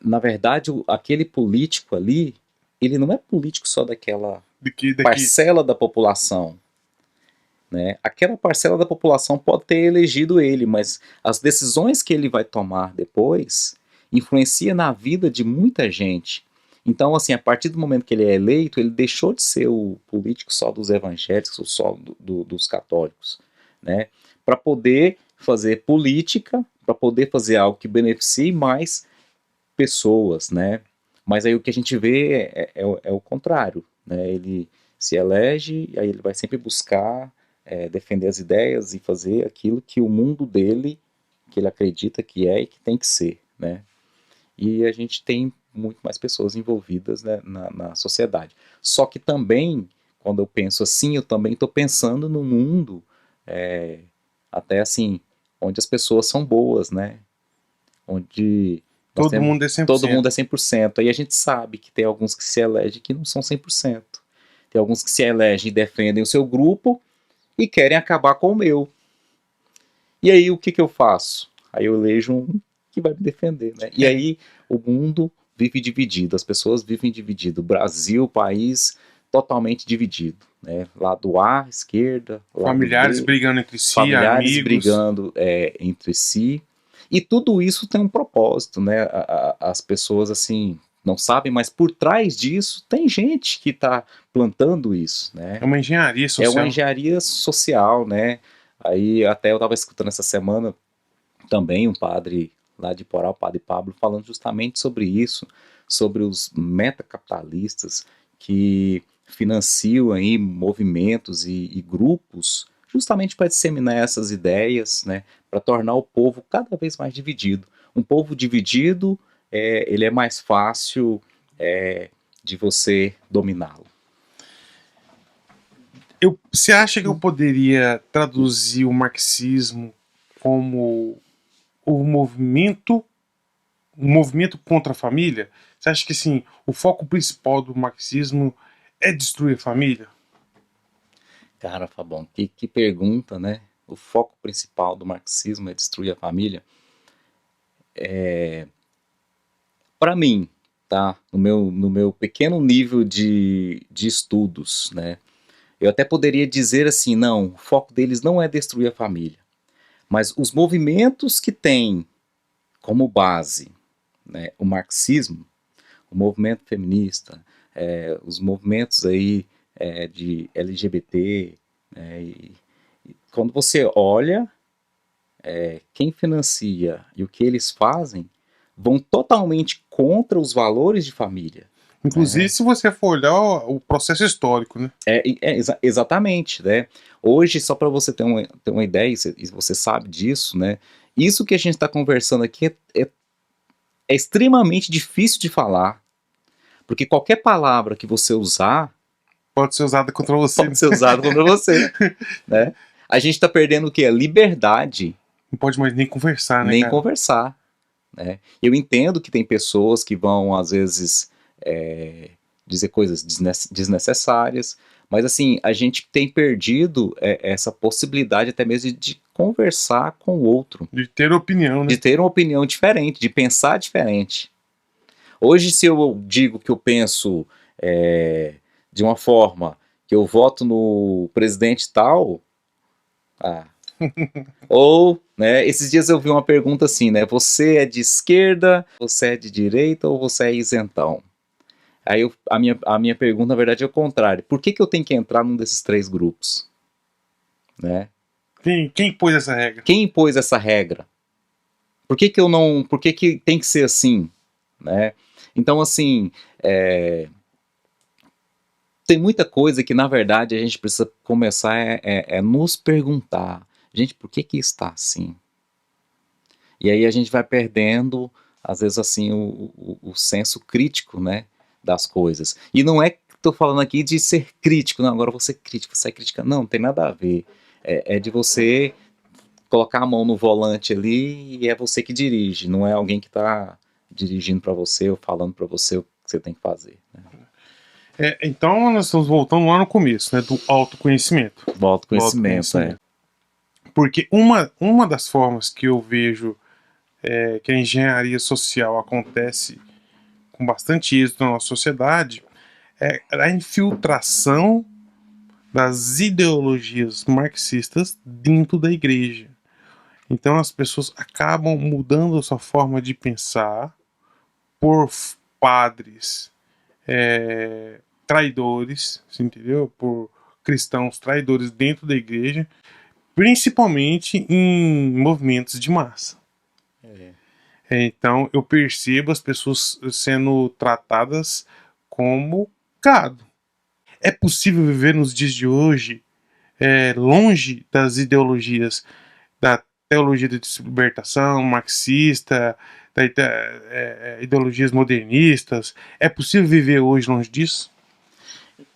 na verdade, aquele político ali, ele não é político só daquela parcela da população, né? Aquela parcela da população pode ter elegido ele, mas as decisões que ele vai tomar depois influencia na vida de muita gente. Então, assim, a partir do momento que ele é eleito, ele deixou de ser o político só dos evangélicos, ou só dos católicos, né? Para poder fazer política, para poder fazer algo que beneficie mais pessoas, né? Mas aí o que a gente vê é o contrário, né? Ele se elege, aí ele vai sempre buscar defender as ideias e fazer aquilo que o mundo dele, que ele acredita que é e que tem que ser, né? E a gente tem muito mais pessoas envolvidas, né, na sociedade. Só que também, quando eu penso assim, eu também estou pensando no mundo, até assim, onde as pessoas são boas, né? Onde todo mundo é 100%. Todo mundo é 100%. Aí a gente sabe que tem alguns que se elegem que não são 100%. Tem alguns que se elegem e defendem o seu grupo e querem acabar com o meu. E aí o que eu faço? Aí eu elejo um que vai me defender, né? E aí o mundo vive dividido, as pessoas vivem dividido. O Brasil, país totalmente dividido, né? Lado A, esquerda, familiares brigando entre si, familiares amigos brigando entre si. E tudo isso tem um propósito, né? As pessoas, assim, não sabem, mas por trás disso tem gente que está plantando isso, né? É uma engenharia social. É uma engenharia social, né? Aí até eu estava escutando essa semana também um padre lá de Porá, o padre Pablo, falando justamente sobre isso, sobre os metacapitalistas que financiam aí movimentos e grupos justamente para disseminar essas ideias, né, para tornar o povo cada vez mais dividido. Um povo dividido, ele é mais fácil de você dominá-lo. Você acha que eu poderia traduzir o marxismo como um movimento contra a família? Você acha que assim, o foco principal do marxismo é destruir a família? Cara, Fabão, que pergunta, né? O foco principal do marxismo é destruir a família? Para mim, tá? No meu pequeno nível de estudos, né? Eu até poderia dizer assim, não, o foco deles não é destruir a família. Mas os movimentos que têm como base, né, o marxismo, o movimento feminista, os movimentos aí de LGBT, e quando você olha quem financia e o que eles fazem, vão totalmente contra os valores de família. Inclusive, se você for olhar o processo histórico, né? Exatamente, né? Hoje, só para você ter uma ideia, e você sabe disso, né? Isso que a gente está conversando aqui é extremamente difícil de falar, porque qualquer palavra que você usar pode ser usada contra você. Pode ser usada contra você, né? A gente está perdendo o quê? A liberdade Não pode mais nem conversar, né, nem cara? conversar, né? Eu entendo que tem pessoas que vão, às vezes, dizer coisas desnecessárias, mas assim, a gente tem perdido essa possibilidade até mesmo de conversar com o outro, De ter opinião, de né? ter uma opinião diferente, de pensar diferente. Hoje, se eu digo que eu penso de uma forma, que eu voto no presidente tal, ah, ou, né, esses dias eu vi uma pergunta assim, né, você é de esquerda, você é de direita ou você é isentão? Aí a minha pergunta, na verdade, é o contrário. Por que eu tenho que entrar num desses três grupos? Né? Quem pôs essa regra? Quem impôs essa regra? Por que eu não. Por que tem que ser assim? Né? Então, assim, tem muita coisa que, na verdade, a gente precisa começar nos perguntar. Gente, por que está assim? E aí a gente vai perdendo, às vezes, assim, o senso crítico, né, das coisas. E não é que estou falando aqui de ser crítico, não, agora eu vou ser crítico, você é crítica. Não tem nada a ver. É de você colocar a mão no volante ali e é você que dirige, não é alguém que está dirigindo para você ou falando para você o que você tem que fazer. Né? Então nós estamos voltando lá no começo, né? Do autoconhecimento. Do Do autoconhecimento, autoconhecimento. Porque uma das formas que eu vejo que a engenharia social acontece com bastante êxito na nossa sociedade é a infiltração das ideologias marxistas dentro da igreja. Então as pessoas acabam mudando a sua forma de pensar por padres traidores, você entendeu? Por cristãos traidores dentro da igreja, principalmente em movimentos de massa. Então eu percebo as pessoas sendo tratadas como gado. É possível viver nos dias de hoje longe das ideologias da teologia da libertação marxista, ideologias modernistas? É possível viver hoje longe disso?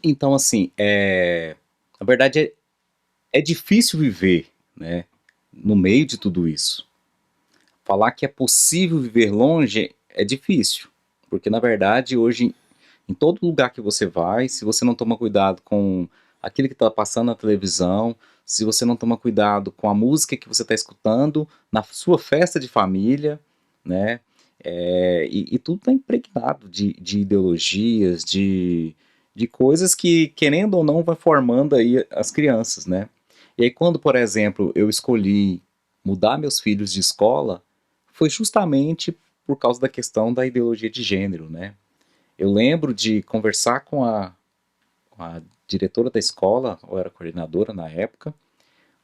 Então, assim, na verdade é difícil viver, né, no meio de tudo isso. Falar que é possível viver longe é difícil, porque na verdade hoje em todo lugar que você vai, se você não toma cuidado com aquilo que está passando na televisão, se você não toma cuidado com a música que você está escutando na sua festa de família, né? E tudo está impregnado de ideologias, de coisas que, querendo ou não, vai formando aí as crianças, né? E aí quando, por exemplo, eu escolhi mudar meus filhos de escola, foi justamente por causa da questão da ideologia de gênero, né? Eu lembro de conversar com a diretora da escola, ou era coordenadora na época,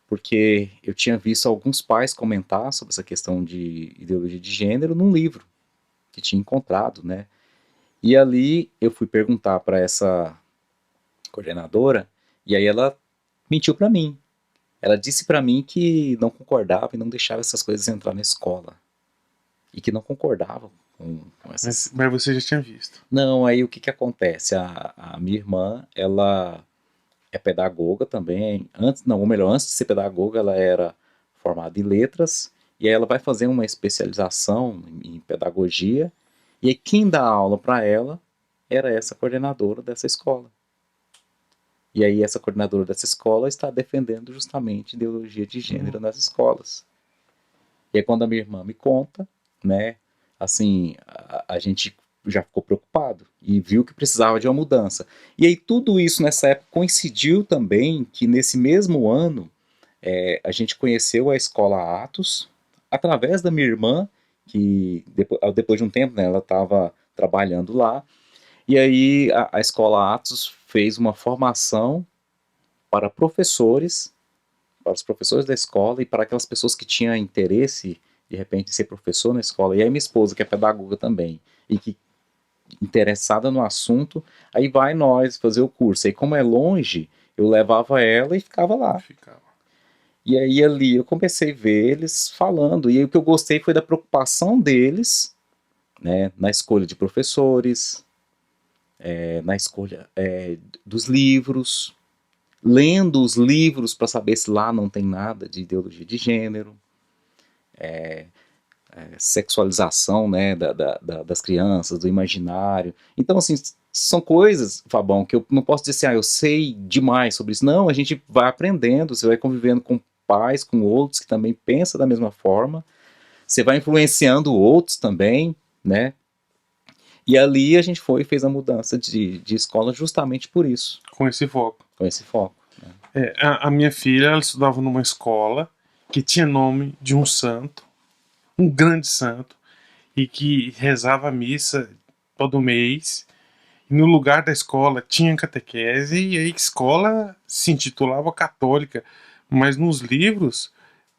porque eu tinha visto alguns pais comentar sobre essa questão de ideologia de gênero num livro que tinha encontrado, né? E ali eu fui perguntar para essa coordenadora, e aí ela mentiu para mim. Ela disse para mim que não concordava e não deixava essas coisas entrar na escola. E que não concordava com essas. Mas você já tinha visto. Não, aí o que que acontece? A minha irmã, ela é pedagoga também. Antes, não, ou melhor, antes de ser pedagoga, ela era formada em letras. E aí ela vai fazer uma especialização em pedagogia. E aí quem dá aula para ela era essa coordenadora dessa escola. E aí essa coordenadora dessa escola está defendendo justamente ideologia de gênero nas escolas. E aí quando a minha irmã me conta, né, assim, a gente já ficou preocupado e viu que precisava de uma mudança. E aí tudo isso nessa época coincidiu também que nesse mesmo ano a gente conheceu a escola Atos através da minha irmã, que depois de um tempo, né, ela estava trabalhando lá. E aí a escola Atos fez uma formação para professores, para os professores da escola e para aquelas pessoas que tinham interesse de repente em ser professor na escola. E aí minha esposa, que é pedagoga também, e que interessada no assunto, aí vai nós fazer o curso. Aí como é longe, eu levava ela e ficava lá. E aí ali eu comecei a ver eles falando, e aí o que eu gostei foi da preocupação deles, né, na escolha de professores, na escolha dos livros, lendo os livros para saber se lá não tem nada de ideologia de gênero. sexualização, né, das crianças, do imaginário. Então, assim, são coisas, Fabão, que eu não posso dizer assim, eu sei demais sobre isso. Não, a gente vai aprendendo, você vai convivendo com pais, com outros que também pensam da mesma forma, você vai influenciando outros também, né? E ali a gente foi e fez a mudança de escola justamente por isso. Com esse foco. Com esse foco. Né? A minha filha, ela estudava numa escola que tinha nome de um santo, um grande santo, e que rezava a missa todo mês. E no lugar da escola tinha catequese e a escola se intitulava católica, mas nos livros,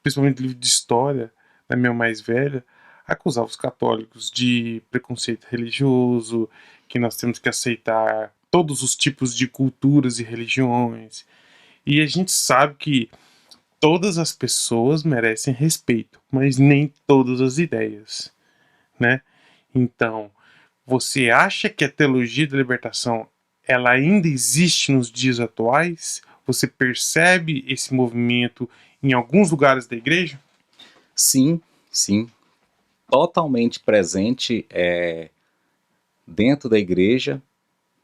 principalmente livro de história da minha mais velha, acusava os católicos de preconceito religioso, que nós temos que aceitar todos os tipos de culturas e religiões. E a gente sabe que todas as pessoas merecem respeito, mas nem todas as ideias, né? Então, você acha que a teologia da libertação ela ainda existe nos dias atuais? Você percebe esse movimento em alguns lugares da igreja? Sim, sim. Totalmente presente dentro da igreja,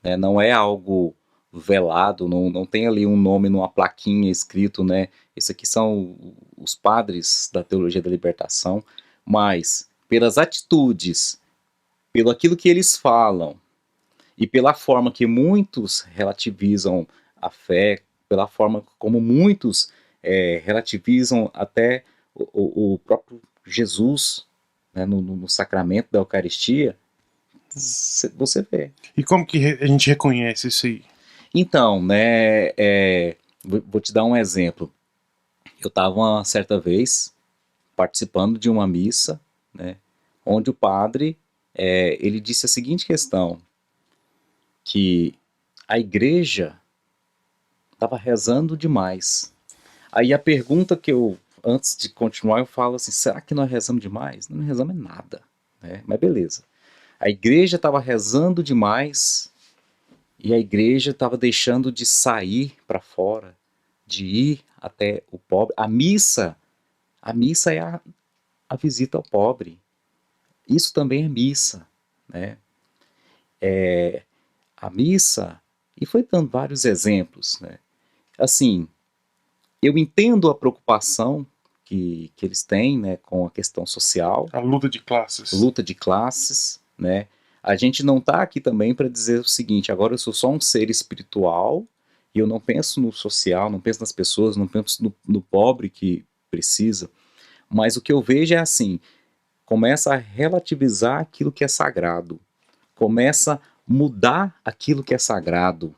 né? Não é algo velado, não tem ali um nome numa plaquinha escrito, né? Isso aqui são os padres da teologia da libertação, mas pelas atitudes, pelo aquilo que eles falam e pela forma que muitos relativizam a fé, pela forma como muitos relativizam até o próprio Jesus, né, no sacramento da Eucaristia, você vê. E como que a gente reconhece isso aí? Então, né, vou te dar um exemplo. Eu estava uma certa vez participando de uma missa, né, onde o padre ele disse a seguinte questão, que a igreja estava rezando demais. Aí a pergunta que eu, antes de continuar, eu falo assim, será que nós rezamos demais? Não rezamos nada, né? Mas beleza. A igreja estava rezando demais e a igreja estava deixando de sair para fora, de ir até o pobre. A missa é a visita ao pobre. Isso também é missa, né? A missa, e foi dando vários exemplos, né? Assim, eu entendo a preocupação que eles têm, né, com a questão social, A luta de classes. luta de classes, né? A gente não está aqui também para dizer o seguinte, agora eu sou só um ser espiritual e eu não penso no social, não penso nas pessoas, não penso no pobre que precisa. Mas o que eu vejo é assim, começa a relativizar aquilo que é sagrado, começa a mudar aquilo que é sagrado,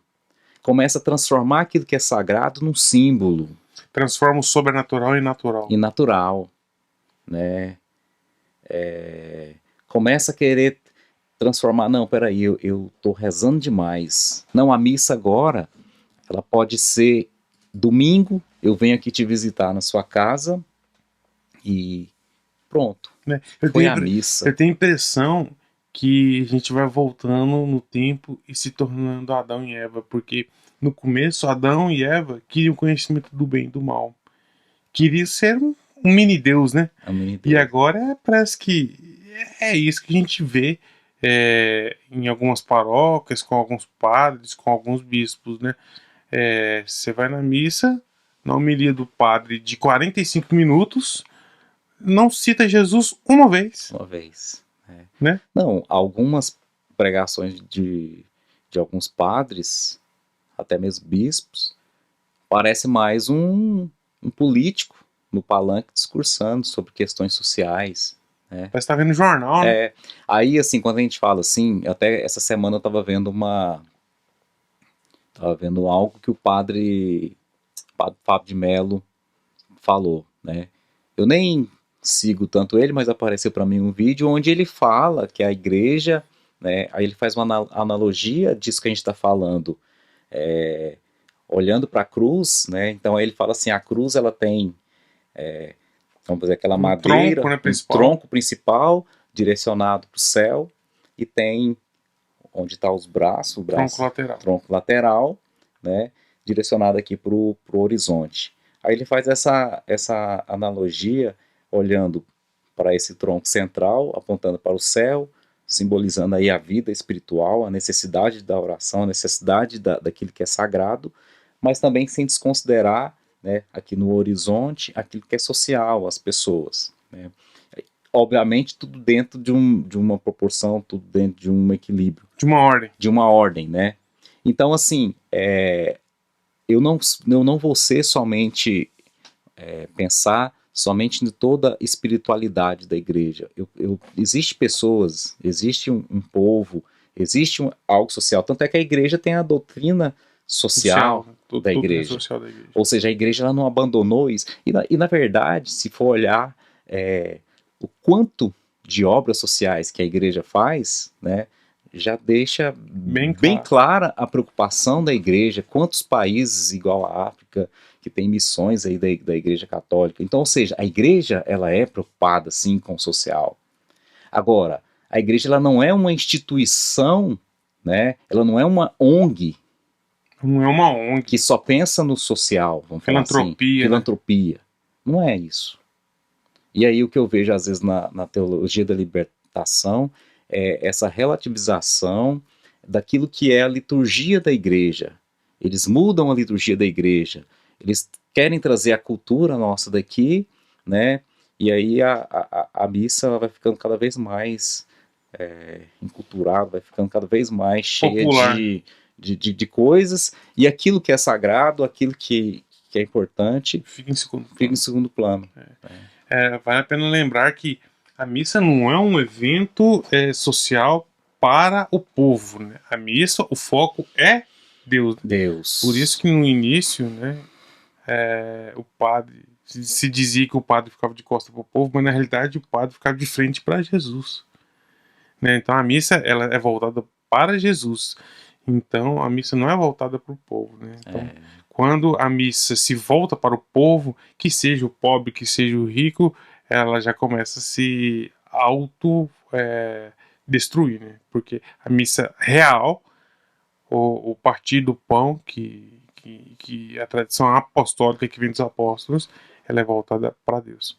começa a transformar aquilo que é sagrado num símbolo. Transforma o sobrenatural em natural. E natural, né? Começa a querer transformar, não, peraí, eu tô rezando demais. Não, a missa agora, ela pode ser domingo, eu venho aqui te visitar na sua casa e pronto, Né? foi a missa. Eu tenho a impressão que a gente vai voltando no tempo e se tornando Adão e Eva, porque no começo Adão e Eva queriam conhecimento do bem e do mal. Queria ser um mini Deus, né? E agora parece que é isso que a gente vê em algumas paróquias, com alguns padres, com alguns bispos, né? Você vai na missa, na homilia do padre de 45 minutos, não cita Jesus uma vez. Uma vez. Né? Não, algumas pregações de alguns padres, até mesmo bispos, parece mais um político no palanque discursando sobre questões sociais. Né? Parece que tá vendo jornal, né? Aí, assim, quando a gente fala assim, até essa semana eu tava vendo algo que o padre Fábio de Mello falou, né? Eu nem sigo tanto ele, mas apareceu para mim um vídeo onde ele fala que a igreja, né? Aí ele faz uma analogia disso que a gente está falando, olhando para a cruz, né? Então aí ele fala assim, a cruz ela tem, vamos dizer, aquela madeira, tronco, né, um tronco principal direcionado para o céu e tem onde está os braços, tronco lateral, né? Direcionado aqui para o horizonte. Aí ele faz essa analogia olhando para esse tronco central, apontando para o céu, simbolizando aí a vida espiritual, a necessidade da oração, a necessidade daquilo que é sagrado, mas também sem desconsiderar, né, aqui no horizonte, aquilo que é social, as pessoas, né? Obviamente tudo dentro de uma proporção, tudo dentro de um equilíbrio. De uma ordem. De uma ordem, né? Então, assim, eu não vou ser somente pensar somente em toda a espiritualidade da igreja. Existe pessoas, existe um povo, existe algo social. Tanto é que a igreja tem a doutrina social da igreja. Social da igreja. Ou seja, a igreja ela não abandonou isso. E na verdade, se for olhar o quanto de obras sociais que a igreja faz, né, já deixa bem clara a preocupação da igreja. Quantos países, igual a África, que tem missões aí da igreja católica. Então, ou seja, a igreja ela é preocupada, sim, com o social. Agora, a igreja ela não é uma instituição, né, ela não é uma ONG. Não é uma ONG. Que só pensa no social, vamos falar assim. Filantropia. Né? Não é isso. E aí o que eu vejo às vezes na teologia da libertação é essa relativização daquilo que é a liturgia da igreja. Eles mudam a liturgia da igreja. Eles querem trazer a cultura nossa daqui, né? E aí a missa vai ficando cada vez mais enculturada, vai ficando cada vez mais cheia de coisas, e aquilo que é sagrado, aquilo que é importante, fica em segundo plano. Vale a pena lembrar que a missa não é um evento social para o povo, né? A missa, o foco é Deus. Por isso que no início, né, o padre se dizia que o padre ficava de costas para o povo, mas na realidade o padre ficava de frente para Jesus, né? Então a missa ela é voltada para Jesus. Então a missa não é voltada para o povo, né? Então, quando a missa se volta para o povo, que seja o pobre, que seja o rico, ela já começa a se destruir, né? Porque a missa real, o partir do pão, que a tradição apostólica que vem dos apóstolos, ela é voltada para Deus.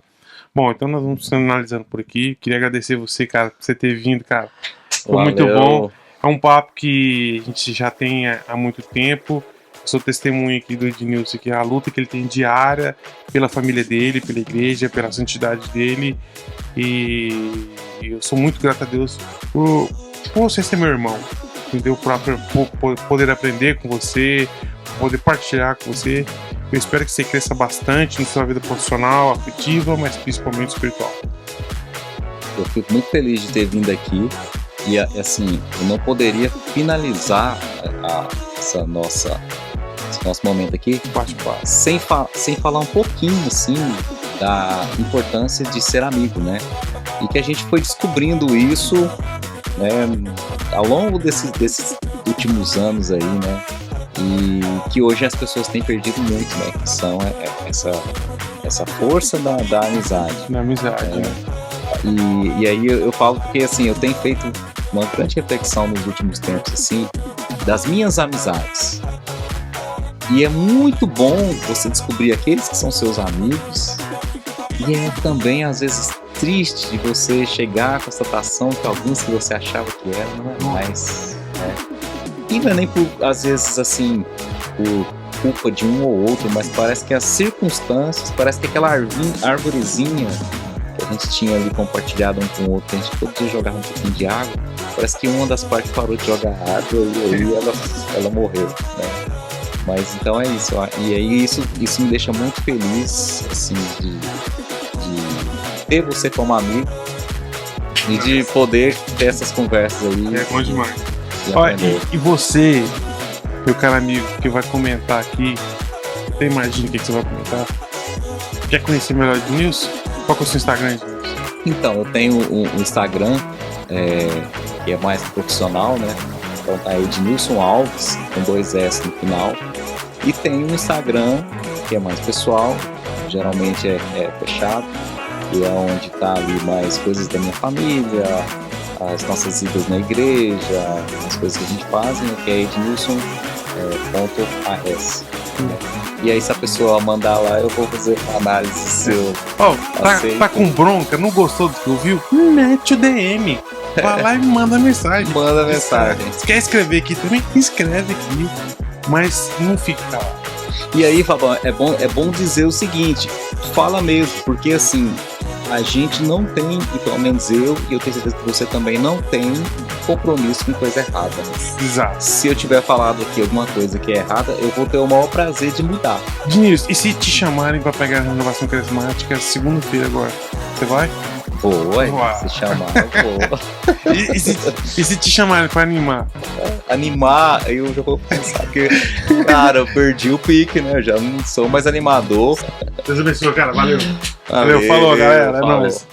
Bom, então nós vamos analisando por aqui. Queria agradecer você, cara, por você ter vindo, cara. Foi muito bom. É um papo que a gente já tem há muito tempo. Eu sou testemunha aqui do Ednilson, que é a luta que ele tem diária pela família dele, pela igreja, pela santidade dele. E eu sou muito grato a Deus por você ser meu irmão, entendeu? Por poder aprender com você, poder partilhar com você. Eu espero que você cresça bastante na sua vida profissional, afetiva, mas principalmente espiritual. Eu fico muito feliz de ter vindo aqui. E assim, eu não poderia finalizar esse nosso momento aqui sem falar um pouquinho assim da importância de ser amigo, né? E que a gente foi descobrindo isso, né, ao longo desses últimos anos aí, né? E que hoje as pessoas têm perdido muito, né? Que são essa força da amizade. Da amizade, né? E aí eu falo porque assim, eu tenho feito uma grande reflexão nos últimos tempos assim, das minhas amizades. E é muito bom você descobrir aqueles que são seus amigos. E é também às vezes triste de você chegar à constatação que alguns que você achava que eram não é mais, né? E não é nem por, às vezes assim, por culpa de um ou outro, mas parece que as circunstâncias, parece que aquela árvorezinha que a gente tinha ali compartilhado um com o outro, a gente todo dia jogava um pouquinho de água, parece que uma das partes parou de jogar água e aí ela morreu, né? Mas então é isso, e aí isso me deixa muito feliz, assim, de ter você como amigo e de poder ter essas conversas aí. É bom demais. E você, meu caro amigo, que vai comentar aqui, você imagina o que você vai comentar? Quer conhecer melhor o Ednilson? Qual que é o seu Instagram, Ednilson? Então, eu tenho um Instagram que é mais profissional, né? Então tá Ednilson Alves, com 2 S no final. E tem um Instagram que é mais pessoal, geralmente é fechado, e é onde tá ali mais coisas da minha família, as nossas idas na igreja, as coisas que a gente faz, né? Que é Ednilson.as. E aí, se a pessoa mandar lá, eu vou fazer uma análise se eu Ó, aceito. tá com bronca, não gostou do que ouviu? Mete o DM. Vai lá e manda mensagem. Manda mensagem. Se quer escrever aqui também, escreve aqui. Mas não fica lá. E aí, Fabão, é bom dizer o seguinte, fala mesmo, porque assim, a gente não tem, e pelo menos eu, e eu tenho certeza que você também não tem compromisso com coisa errada. Exato. Se eu tiver falado aqui alguma coisa que é errada, eu vou ter o maior prazer de mudar. Diniz, e se te chamarem pra pegar a renovação carismática segunda-feira agora? Você vai? Boa, Uau. se chamar, eu vou. E se te chamarem pra animar? Animar, eu já vou pensar que, cara, eu perdi o pique, né? Eu já não sou mais animador. Deus abençoe, cara. Valeu. Valeu, falou, galera. É nóis.